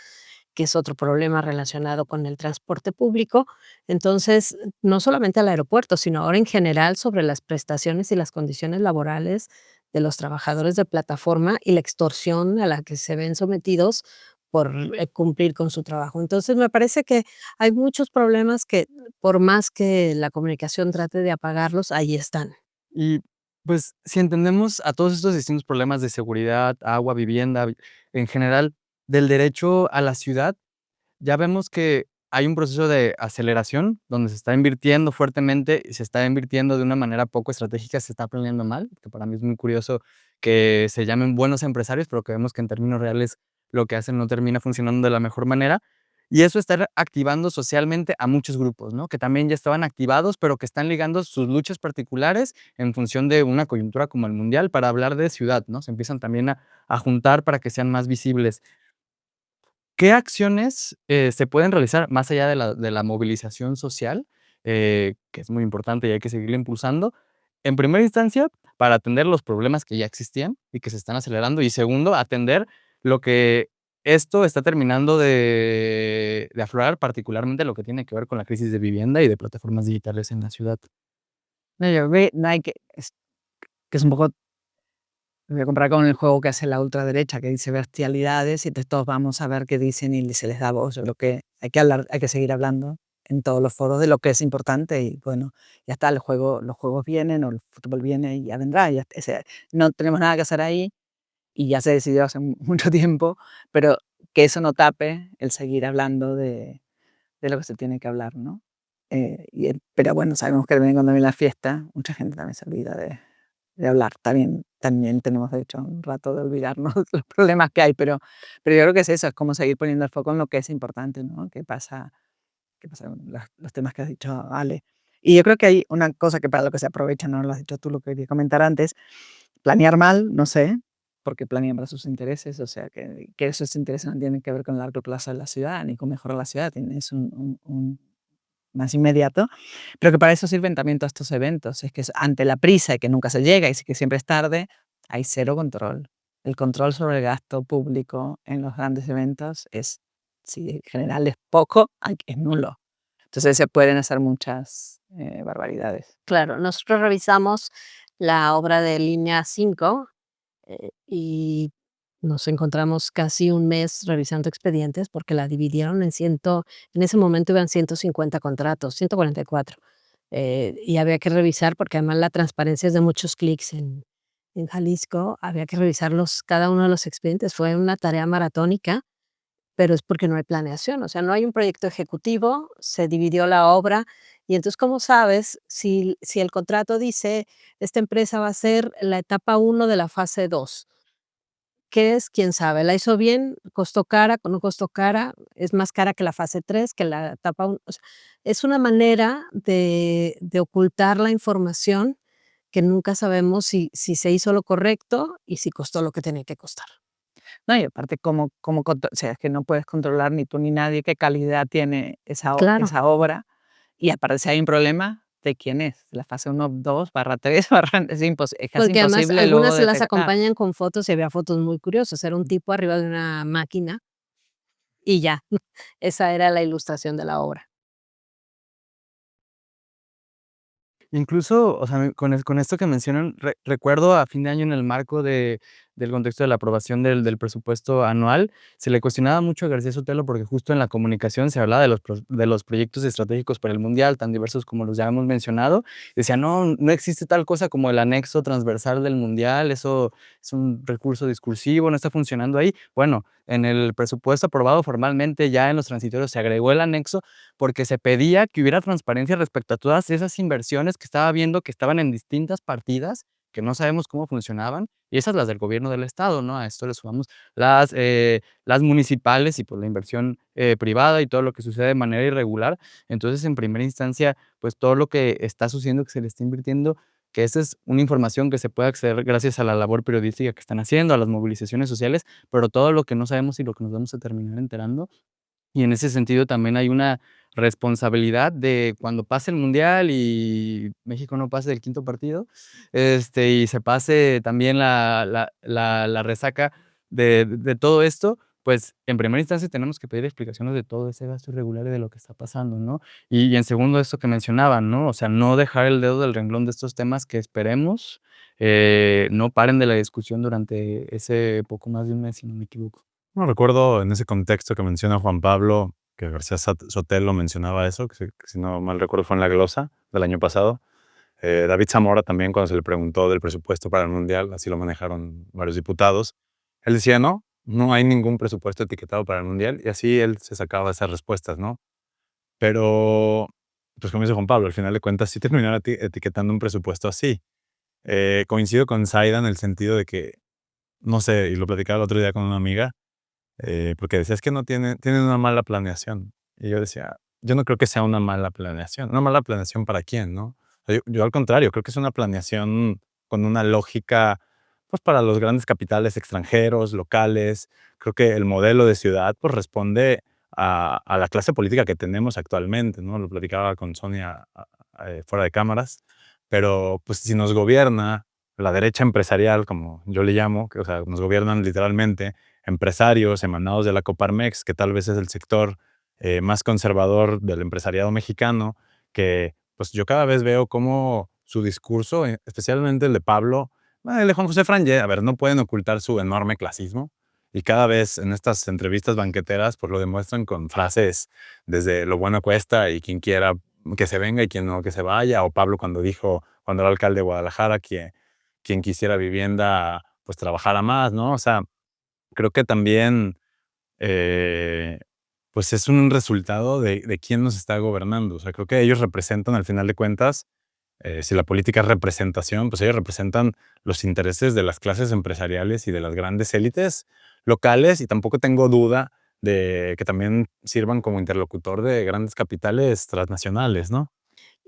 que es otro problema relacionado con el transporte público. Entonces, no solamente al aeropuerto, sino ahora en general sobre las prestaciones y las condiciones laborales de los trabajadores de plataforma y la extorsión a la que se ven sometidos por cumplir con su trabajo. Entonces, me parece que hay muchos problemas que, por más que la comunicación trate de apagarlos, ahí están. Y, pues, si entendemos a todos estos distintos problemas de seguridad, agua, vivienda, en general, del derecho a la ciudad, ya vemos que hay un proceso de aceleración donde se está invirtiendo fuertemente y se está invirtiendo de una manera poco estratégica, se está planeando mal, que para mí es muy curioso que se llamen buenos empresarios, pero que vemos que en términos reales lo que hacen no termina funcionando de la mejor manera. Y eso está activando socialmente a muchos grupos, ¿no? Que también ya estaban activados, pero que están ligando sus luchas particulares en función de una coyuntura como el mundial para hablar de ciudad, ¿no? Se empiezan también a juntar para que sean más visibles. ¿Qué acciones, se pueden realizar más allá de la movilización social, que es muy importante y hay que seguirla impulsando? En primera instancia, para atender los problemas que ya existían y que se están acelerando, y segundo, atender lo que esto está terminando de aflorar, particularmente lo que tiene que ver con la crisis de vivienda y de plataformas digitales en la ciudad. No, yo creo que no hay que es un poco, me voy a comparar con el juego que hace la ultraderecha, que dice bestialidades, y entonces todos vamos a ver qué dicen y se les da voz. Yo creo que hay que hablar, hay que seguir hablando en todos los foros de lo que es importante y bueno, ya está, los juegos vienen o el fútbol viene y ya vendrá, no tenemos nada que hacer ahí y ya se decidió hace mucho tiempo, pero que eso no tape el seguir hablando de lo que se tiene que hablar, ¿no? Pero bueno, sabemos que cuando viene la fiesta, mucha gente también se olvida de hablar. También tenemos derecho a un rato de olvidarnos de los problemas que hay, pero yo creo que es eso, es como seguir poniendo el foco en lo que es importante, ¿no? ¿Qué pasa con los temas que has dicho, Ale? Y yo creo que hay una cosa que para lo que se aprovecha, no lo has dicho tú, lo que quería comentar antes, planear mal, no sé, porque planean para sus intereses, o sea, que esos intereses no tienen que ver con el largo plazo de la ciudad, ni con mejorar la ciudad, es un más inmediato, pero que para eso sirven también todos estos eventos. Es que ante la prisa y que nunca se llega y que siempre es tarde, hay cero control. El control sobre el gasto público en los grandes eventos es, si en general es poco, es nulo. Entonces se pueden hacer muchas barbaridades. Claro, nosotros revisamos la obra de Línea 5 y nos encontramos casi un mes revisando expedientes porque la dividieron en ese momento iban 150 contratos, 144. Y había que revisar, porque además la transparencia es de muchos clics en Jalisco, había que revisarlos cada uno de los expedientes. Fue una tarea maratónica, pero es porque no hay planeación, o sea, no hay un proyecto ejecutivo, se dividió la obra y entonces, ¿cómo sabes si el contrato dice, esta empresa va a ser la etapa 1 de la fase 2? ¿Qué es? ¿Quién sabe? ¿La hizo bien? ¿Costó cara? ¿No costó cara? ¿Es más cara que la fase 3 que la etapa 1? O sea, es una manera de ocultar la información que nunca sabemos si se hizo lo correcto y si costó lo que tenía que costar. No, y aparte, o sea, es que no puedes controlar ni tú ni nadie qué calidad tiene Claro. esa obra. Y aparte, si hay un problema, ¿de quién es? ¿La fase 1, 2, barra 3, barra? Es casi Porque además imposible luego algunas se las detectar. acompañan con fotos y había fotos muy curiosas. Era un tipo arriba de una máquina y ya, esa era la ilustración de la obra. Incluso, o sea, con esto que mencionan, recuerdo a fin de año en el marco del contexto de la aprobación del presupuesto anual, se le cuestionaba mucho a García Sotelo porque justo en la comunicación se hablaba de los proyectos estratégicos para el mundial, tan diversos como los ya hemos mencionado. Decía, no, no existe tal cosa como el anexo transversal del mundial, eso es un recurso discursivo, no está funcionando ahí. Bueno, en el presupuesto aprobado formalmente ya en los transitorios se agregó el anexo porque se pedía que hubiera transparencia respecto a todas esas inversiones que estaba viendo que estaban en distintas partidas, que no sabemos cómo funcionaban, y esas las del gobierno del estado, ¿no? A esto le sumamos las municipales y, pues, la inversión, privada y todo lo que sucede de manera irregular. Entonces, en primera instancia, pues, todo lo que está sucediendo, que se le está invirtiendo, que esa es una información que se puede acceder gracias a la labor periodística que están haciendo, a las movilizaciones sociales, pero todo lo que no sabemos y lo que nos vamos a terminar enterando y en ese sentido también hay responsabilidad de cuando pase el mundial y México no pase del quinto partido, y se pase también la resaca de todo esto, pues en primera instancia tenemos que pedir explicaciones de todo ese gasto irregular y de lo que está pasando, ¿no? Y en segundo, esto que mencionaban, ¿no? O sea, no dejar el dedo del renglón de estos temas que esperemos no paren de la discusión durante ese poco más de un mes, si no me equivoco. No recuerdo en ese contexto que menciona Juan Pablo, que García Sotelo mencionaba eso, que si no mal recuerdo fue en la glosa del año pasado. David Zamora también, cuando se le preguntó del presupuesto para el Mundial, así lo manejaron varios diputados, él decía, no hay ningún presupuesto etiquetado para el Mundial, y así él se sacaba esas respuestas, ¿no? Pero, pues como dice Juan Pablo, al final de cuentas sí terminaron etiquetando un presupuesto así. Coincido con Zaida en el sentido de que, no sé, y lo platicaba el otro día con una amiga, porque decía, es que no tienen una mala planeación. Y yo decía, yo no creo que sea una mala planeación. ¿Una mala planeación para quién, no? O sea, yo al contrario, creo que es una planeación con una lógica, pues para los grandes capitales extranjeros, locales. Creo que el modelo de ciudad, pues responde a la clase política que tenemos actualmente, ¿no? Lo platicaba con Sonia fuera de cámaras. Pero, pues si nos gobierna la derecha empresarial, como yo le llamo, que, o sea, nos gobiernan literalmente empresarios emanados de la Coparmex, que tal vez es el sector más conservador del empresariado mexicano, que pues yo cada vez veo cómo su discurso, especialmente el de Pablo, el de Juan José Frangé, a ver, no pueden ocultar su enorme clasismo, y cada vez en estas entrevistas banqueteras pues lo demuestran con frases desde lo bueno cuesta y quien quiera que se venga y quien no que se vaya, o Pablo cuando dijo, cuando era alcalde de Guadalajara, que quien quisiera vivienda pues trabajara más, ¿no? O sea, creo que también, pues, es un resultado de quién nos está gobernando. O sea, creo que ellos representan, al final de cuentas, si la política es representación, pues ellos representan los intereses de las clases empresariales y de las grandes élites locales, y tampoco tengo duda de que también sirvan como interlocutor de grandes capitales transnacionales, ¿no?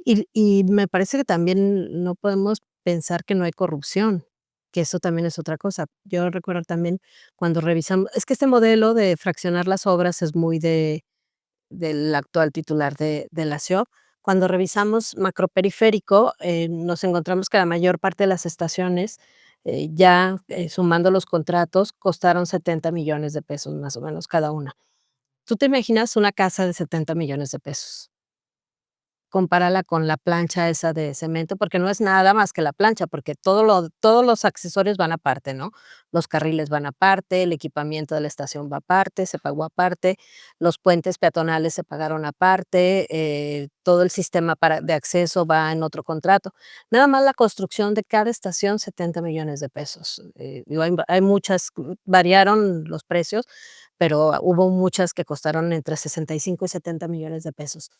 Y me parece que también no podemos pensar que no hay corrupción, que eso también es otra cosa. Yo recuerdo también cuando revisamos es que este modelo de fraccionar las obras es muy del actual titular de la SIOP. Cuando revisamos macroperiférico, nos encontramos que la mayor parte de las estaciones, ya, sumando los contratos, costaron 70 millones de pesos, más o menos, cada una. ¿Tú te imaginas una casa de 70 millones de pesos? Compárala con la plancha esa de cemento, porque no es nada más que la plancha, porque todos los accesorios van aparte, ¿no? Los carriles van aparte, el equipamiento de la estación va aparte, se pagó aparte, los puentes peatonales se pagaron aparte, todo el sistema de acceso va en otro contrato. Nada más la construcción de cada estación, 70 millones de pesos. Digo, hay muchas, variaron los precios, pero hubo muchas que costaron entre 65 y 70 millones de pesos.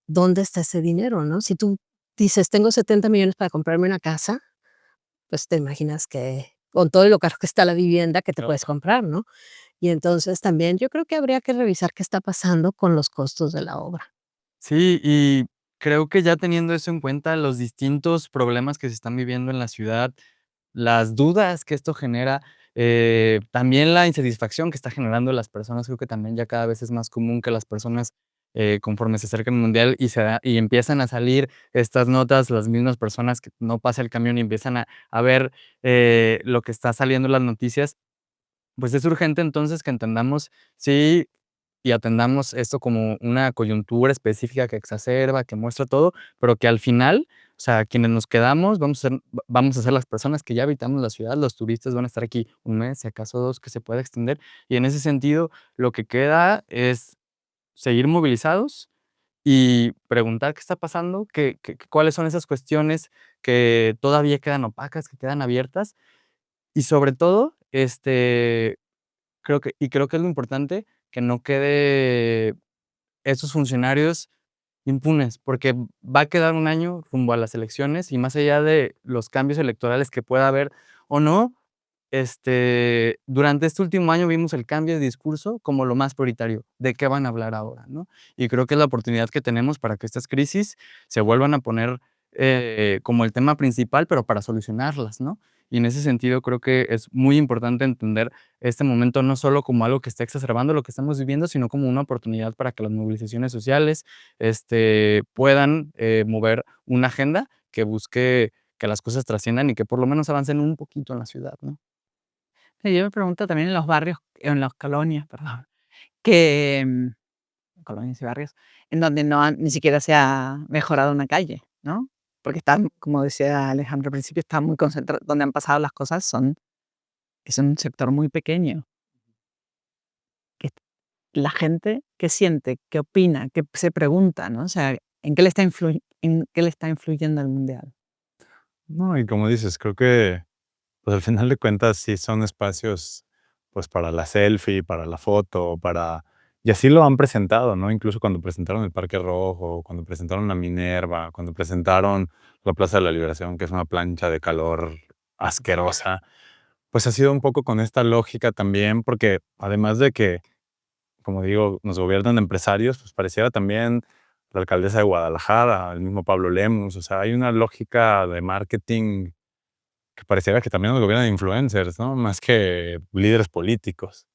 ¿Dónde está ese dinero, no? Si tú dices: "Tengo 70 millones para comprarme una casa", pues, te imaginas que con todo lo caro que está la vivienda, que te Claro. puedes comprar, ¿no? Y entonces también yo creo que habría que revisar qué está pasando con los costos de la obra. Sí, y creo que ya teniendo eso en cuenta, los distintos problemas que se están viviendo en la ciudad, las dudas que esto genera, también la insatisfacción que está generando las personas, creo que también ya cada vez es más común que las personas, conforme se acerca el mundial y empiezan a salir estas notas, las mismas personas que no pasa el camión y empiezan a ver, lo que está saliendo en las noticias, pues es urgente entonces que entendamos, sí, y atendamos esto como una coyuntura específica que exacerba, que muestra todo, pero que al final, o sea, quienes nos quedamos vamos a ser las personas que ya habitamos la ciudad, los turistas van a estar aquí un mes, si acaso 2, que se pueda extender. Y en ese sentido, lo que queda es seguir movilizados y preguntar qué está pasando, cuáles son esas cuestiones que todavía quedan opacas, que quedan abiertas. Y sobre todo, creo que es lo importante, que no quede esos funcionarios impunes, porque va a quedar un año rumbo a las elecciones y más allá de los cambios electorales que pueda haber o no, durante este último año vimos el cambio de discurso como lo más prioritario, ¿de qué van a hablar ahora, no? Y creo que es la oportunidad que tenemos para que estas crisis se vuelvan a poner, como el tema principal, pero para solucionarlas, ¿no? Y en ese sentido creo que es muy importante entender este momento no solo como algo que está exacerbando lo que estamos viviendo, sino como una oportunidad para que las movilizaciones sociales, puedan, mover una agenda que busque que las cosas trasciendan y que por lo menos avancen un poquito en la ciudad, ¿no? Yo me pregunto también en los barrios, en las colonias, perdón, que, colonias y barrios, en donde no han ni siquiera se ha mejorado una calle, ¿no? Porque están, como decía Alejandro al principio, está muy concentrado donde han pasado las cosas es un sector muy pequeño. Que la gente, ¿qué siente? ¿Qué opina? ¿Qué se pregunta, no? O sea, en qué le está influyendo el mundial? No, y como dices, creo que, pues, al final de cuentas sí son espacios, pues, para la selfie, para la foto, para y así lo han presentado, ¿no? Incluso cuando presentaron el Parque Rojo, cuando presentaron la Minerva, cuando presentaron la Plaza de la Liberación, que es una plancha de calor asquerosa, pues, ha sido un poco con esta lógica también, porque además de que, como digo, nos gobiernan empresarios, pues, pareciera también la alcaldesa de Guadalajara, el mismo Pablo Lemus, o sea, hay una lógica de marketing que pareciera que también nos gobiernan influencers, ¿no? Más que líderes políticos.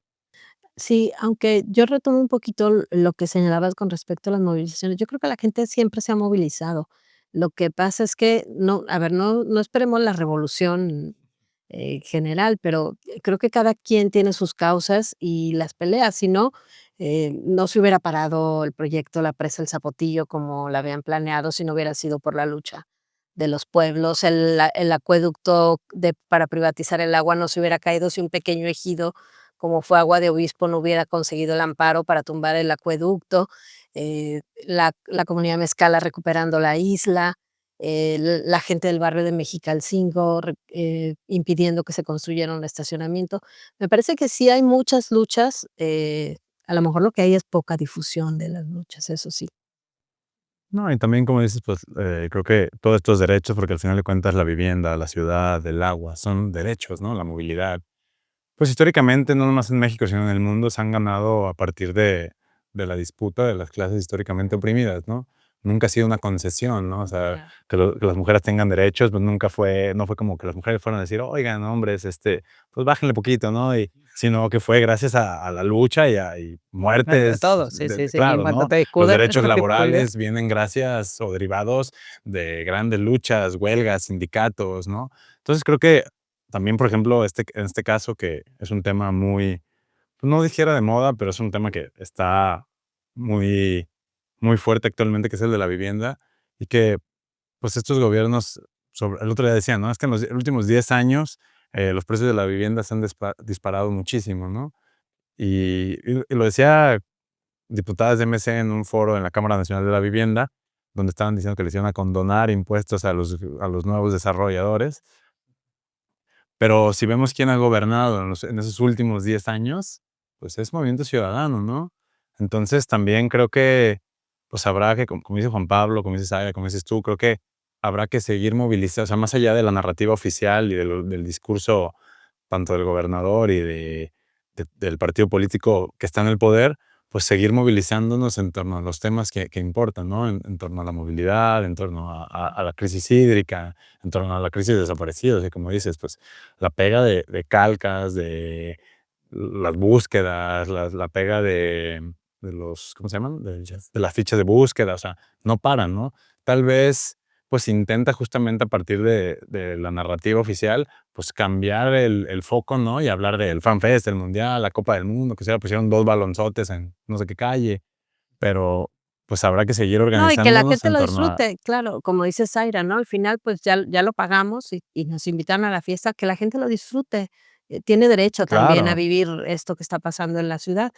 Sí, aunque yo retomo un poquito lo que señalabas con respecto a las movilizaciones. Yo creo que la gente siempre se ha movilizado. Lo que pasa es que no, a ver, no esperemos la revolución general, pero creo que cada quien tiene sus causas y las peleas. Si no, no se hubiera parado el proyecto La Presa El Zapotillo como la habían planeado si no hubiera sido por la lucha de los pueblos. El acueducto para privatizar el agua no se hubiera caído si un pequeño ejido como fue Agua de Obispo no hubiera conseguido el amparo para tumbar el acueducto. La comunidad mezcala recuperando la isla, la gente del barrio de Mexicalcingo impidiendo que se construyera un estacionamiento. Me parece que sí hay muchas luchas, a lo mejor lo que hay es poca difusión de las luchas, eso sí. No, y también, como dices, pues, creo que todos estos derechos, porque al final de cuentas la vivienda, la ciudad, el agua, son derechos, ¿no? La movilidad. Pues, históricamente, no nomás en México, sino en el mundo, se han ganado a partir de la disputa de las clases históricamente oprimidas, ¿no? Nunca ha sido una concesión, ¿no? O sea, Claro. que las mujeres tengan derechos, pues, no fue como que las mujeres fueron a decir: "Oigan, hombres, pues, bájenle poquito", ¿no? Sino que fue gracias a la lucha y De muertes todo, sí, sí, sí. En claro, cuanto ¿no? te Los escudes, derechos te prohíbe. laborales vienen gracias o derivados de grandes luchas, huelgas, sindicatos, ¿no? Entonces, creo que también, por ejemplo, en este caso, que es un tema muy, pues, no dijera de moda, pero es un tema que está muy, muy fuerte actualmente, que es el de la vivienda, y que, pues, estos gobiernos, el otro día decían, ¿no? Es que en los últimos 10 años, los precios de la vivienda se han disparado muchísimo, ¿no? Y lo decía diputadas de MC en un foro en la Cámara Nacional de la Vivienda, donde estaban diciendo que les iban a condonar impuestos a los nuevos desarrolladores. Pero si vemos quién ha gobernado en esos últimos 10 años, pues es Movimiento Ciudadano, ¿no? Entonces, también creo que, pues habrá que, como dice Juan Pablo, como dices Aida, como dices tú, creo que habrá que seguir movilizando, o sea, más allá de la narrativa oficial y del discurso tanto del gobernador y del partido político que está en el poder, pues seguir movilizándonos en torno a los temas que importan, ¿no? En torno a la movilidad, en torno a la crisis hídrica, en torno a la crisis de desaparecidos, y como dices, pues la pega de calcas, de las búsquedas, la pega de los, ¿cómo se llaman? De las fichas de búsqueda, o sea, no paran, ¿no? Tal vez, pues intenta justamente a partir de la narrativa oficial, pues cambiar el foco, ¿no? Y hablar del FanFest, del Mundial, la Copa del Mundo, que se pusieron 2 balonzotes en no sé qué calle, pero pues habrá que seguir No, y que la organizándonos gente en lo torno a disfrute, claro, como dice Zaira, ¿no? Al final, pues ya lo pagamos y nos invitan a la fiesta, que la gente lo disfrute. Tiene derecho también a claro, vivir esto que está pasando en la ciudad,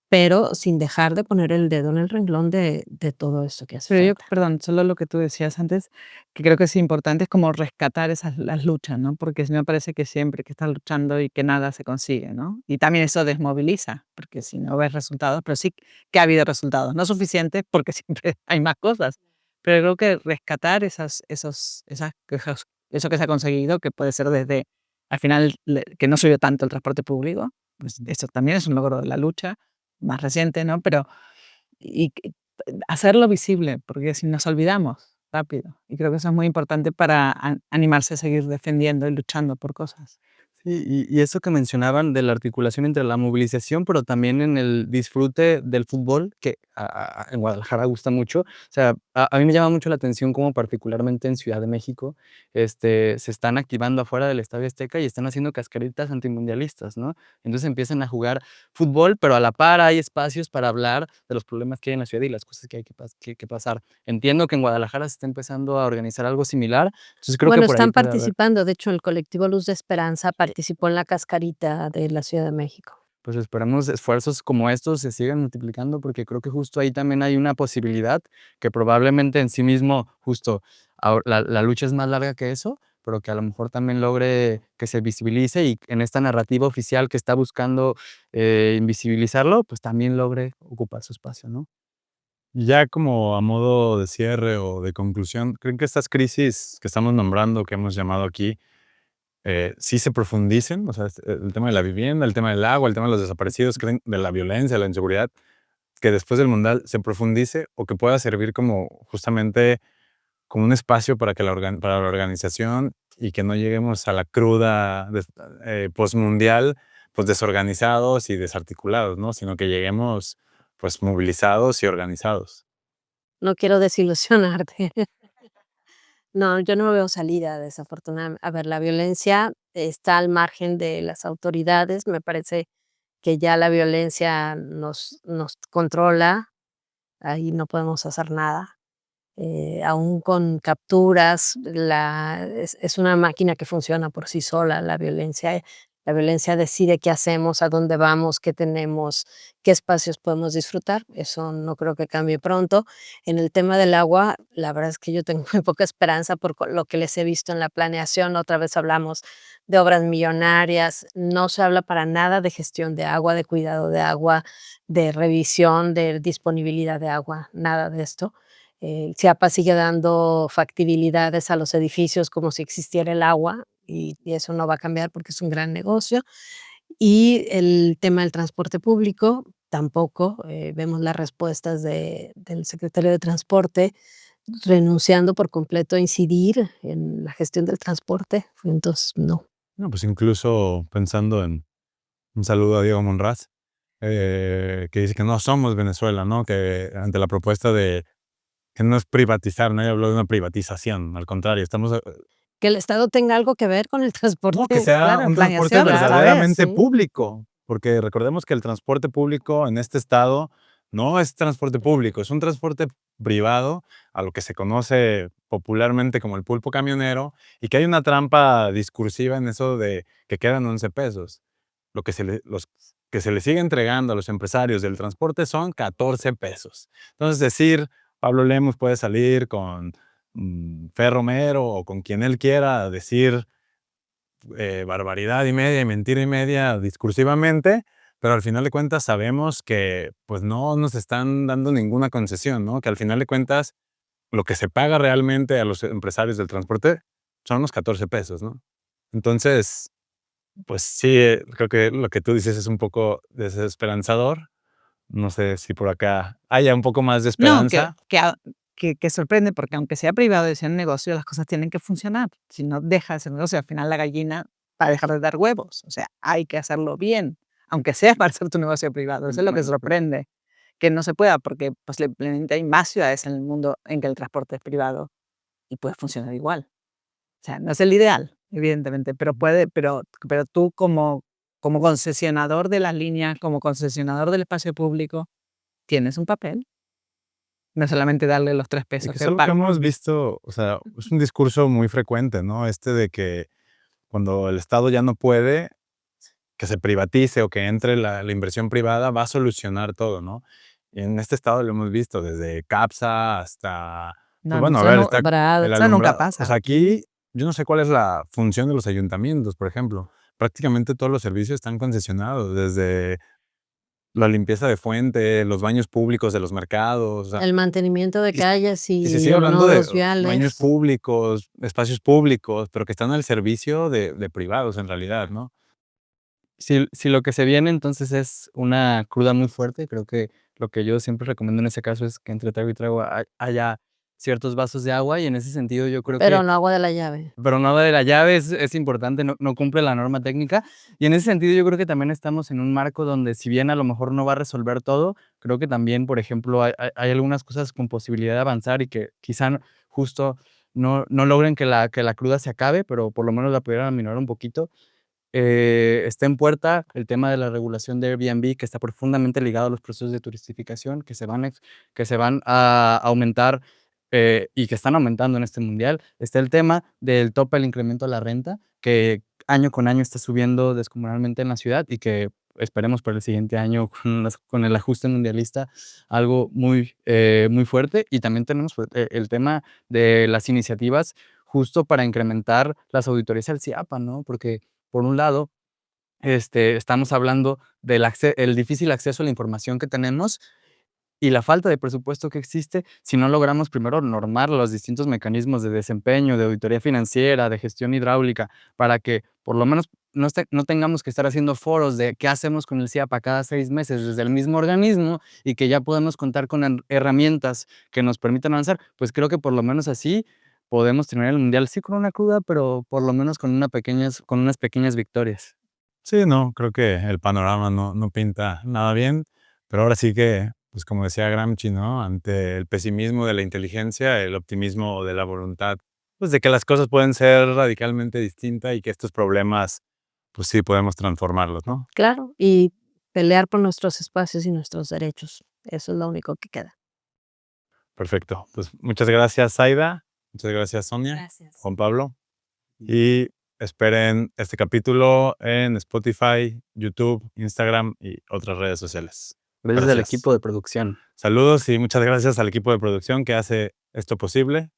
pero sin dejar de poner el dedo en el renglón de todo esto que hace Pero yo, falta. perdón, solo lo que tú decías antes, que creo que es importante, es como rescatar esas las luchas, ¿no? Porque si no me parece que siempre que estás luchando y que nada se consigue, ¿no? Y también eso desmoviliza, porque si no ves resultados, pero sí que ha habido resultados, no suficientes porque siempre hay más cosas, pero creo que rescatar eso que se ha conseguido, que puede ser desde, al final, que no subió tanto el transporte público, pues eso también es un logro de la lucha más reciente, ¿no? Pero y hacerlo visible, porque si nos olvidamos, rápido. Y creo que eso es muy importante para animarse a seguir defendiendo y luchando por cosas. Sí, y eso que mencionaban de la articulación entre la movilización, pero también en el disfrute del fútbol, que en Guadalajara gusta mucho. O sea, a mí me llama mucho la atención cómo particularmente en Ciudad de México, se están activando afuera del Estadio Azteca y están haciendo cascaritas antimundialistas, ¿no? Entonces empiezan a jugar fútbol, pero a la par hay espacios para hablar de los problemas que hay en la ciudad y las cosas que hay que pasar. Entiendo que en Guadalajara se está empezando a organizar algo similar, entonces creo que Bueno, por ahí están puede haber. participando, de hecho, el colectivo Luz de Esperanza participó en la cascarita de la Ciudad de México. Pues esperamos esfuerzos como estos se sigan multiplicando, porque creo que justo ahí también hay una posibilidad que probablemente en sí mismo, justo, la lucha es más larga que eso, pero que a lo mejor también logre que se visibilice y en esta narrativa oficial que está buscando invisibilizarlo, pues también logre ocupar su espacio, ¿no? Y ya como a modo de cierre o de conclusión, ¿creen que estas crisis que estamos nombrando, que hemos llamado aquí, sí se profundicen? O sea, el tema de la vivienda, el tema del agua, el tema de los desaparecidos, ¿creen de la violencia, la inseguridad, que después del mundial se profundice o que pueda servir como justamente como un espacio para que para la organización y que no lleguemos a la cruda postmundial, pues desorganizados y desarticulados, ¿no? Sino que lleguemos pues movilizados y organizados. No quiero desilusionarte. No, yo no veo salida, desafortunadamente. A ver, la violencia está al margen de las autoridades. Me parece que ya la violencia nos controla, ahí no podemos hacer nada. Aún con capturas, es una máquina que funciona por sí sola, la violencia. La violencia decide qué hacemos, a dónde vamos, qué tenemos, qué espacios podemos disfrutar. Eso no creo que cambie pronto. En el tema del agua, la verdad es que yo tengo muy poca esperanza por lo que les he visto en la planeación. Otra vez hablamos de obras millonarias. No se habla para nada de gestión de agua, de cuidado de agua, de revisión, de disponibilidad de agua, nada de esto. Chiapas sigue dando factibilidades a los edificios como si existiera el agua y eso no va a cambiar porque es un gran negocio. Y el tema del transporte público, tampoco, vemos las respuestas del secretario de Transporte renunciando por completo a incidir en la gestión del transporte. Entonces, no. No, pues incluso pensando en un saludo a Diego Monraz, que dice que no somos Venezuela, ¿no? Que ante la propuesta de que no es privatizar, nadie habló de una privatización, al contrario, estamos Que el Estado tenga algo que ver con el no, que transporte. sea Claro, en un transporte planeación, Claro, saber. verdaderamente sí. público, porque recordemos que el transporte público en este estado no es transporte público, es un transporte privado, a lo que se conoce popularmente como el pulpo camionero, y que hay una trampa discursiva en eso de que quedan 11 pesos. Los que se le sigue entregando a los empresarios del transporte son 14 pesos. Entonces, decir, Pablo Lemus puede salir con Fer Romero o con quien él quiera a decir barbaridad y media y mentira y media discursivamente, pero al final de cuentas sabemos que pues no nos están dando ninguna concesión, ¿no? Que al final de cuentas lo que se paga realmente a los empresarios del transporte son los 14 pesos, ¿no? Entonces, pues sí, creo que lo que tú dices es un poco desesperanzador. No sé si por acá haya un poco más de No, esperanza. que sorprende, porque aunque sea privado y sea un negocio, las cosas tienen que funcionar. Si no deja de ser negocio, al final la gallina va a dejar de dar huevos. O sea, hay que hacerlo bien, aunque sea para hacer tu negocio privado. Eso es lo que sorprende, que no se pueda, porque posiblemente hay más ciudades en el mundo en que el transporte es privado y puede funcionar igual. O sea, no es el ideal, evidentemente, pero puede, pero tú como concesionador de las líneas, como concesionador del espacio público, tienes un papel. No solamente darle los 3 Y pesos que es que algo que paga. hemos visto, o sea, es un discurso muy frecuente, ¿no? Este de que cuando el Estado ya no puede, que se privatice o que entre la inversión privada va a solucionar todo, ¿no? Y en este estado lo hemos visto desde CAPSA hasta, pues No, no, bueno, a Eso ver, no, está el eso nunca alumbrado. O pasa. sea, aquí yo no sé cuál es la función de los ayuntamientos, por ejemplo. Prácticamente todos los servicios están concesionados, desde la limpieza de fuente, los baños públicos de los mercados, o sea, el mantenimiento de y, calles y se y sigue hablando de nodos baños viales. públicos, espacios públicos, pero que están al servicio de privados en realidad, ¿no? Si lo que se viene entonces es una cruda muy fuerte, creo que lo que yo siempre recomiendo en ese caso es que entre trago y trago haya ciertos vasos de agua y en ese sentido yo creo Pero que... no agua de la llave. Pero no de la llave es importante, no cumple la norma técnica. Y en ese sentido yo creo que también estamos en un marco donde si bien a lo mejor no va a resolver todo, creo que también, por ejemplo, hay algunas cosas con posibilidad de avanzar y que quizá justo no logren que la cruda se acabe, pero por lo menos la pudieran aminorar un poquito. Está en puerta el tema de la regulación de Airbnb, que está profundamente ligado a los procesos de turistificación que se van a aumentar y que están aumentando en este mundial. Está el tema del tope al incremento de la renta, que año con año está subiendo descomunalmente en la ciudad y que esperemos para el siguiente año con el ajuste mundialista algo muy fuerte. Y también tenemos pues, el tema de las iniciativas justo para incrementar las auditorías al CIAPA, ¿no? Porque por un lado, estamos hablando del el difícil acceso a la información que tenemos y la falta de presupuesto que existe si no logramos primero normar los distintos mecanismos de desempeño, de auditoría financiera, de gestión hidráulica, para que por lo menos no tengamos que estar haciendo foros de qué hacemos con el CIAPA cada 6 meses desde el mismo organismo y que ya podemos contar con herramientas que nos permitan avanzar. Pues creo que por lo menos así podemos terminar el mundial, sí con una cruda, pero por lo menos con unas pequeñas victorias. Sí, no, creo que el panorama no pinta nada bien, pero ahora sí que, pues como decía Gramsci, ¿no? Ante el pesimismo de la inteligencia, el optimismo de la voluntad, pues de que las cosas pueden ser radicalmente distintas y que estos problemas, pues sí podemos transformarlos, ¿no? Claro, y pelear por nuestros espacios y nuestros derechos. Eso es lo único que queda. Perfecto. Pues muchas gracias, Zaida. Muchas gracias, Sonia, Gracias. Juan Pablo. Y esperen este capítulo en Spotify, YouTube, Instagram y otras redes sociales. Gracias al Gracias. equipo de producción. Saludos y muchas gracias al equipo de producción que hace esto posible.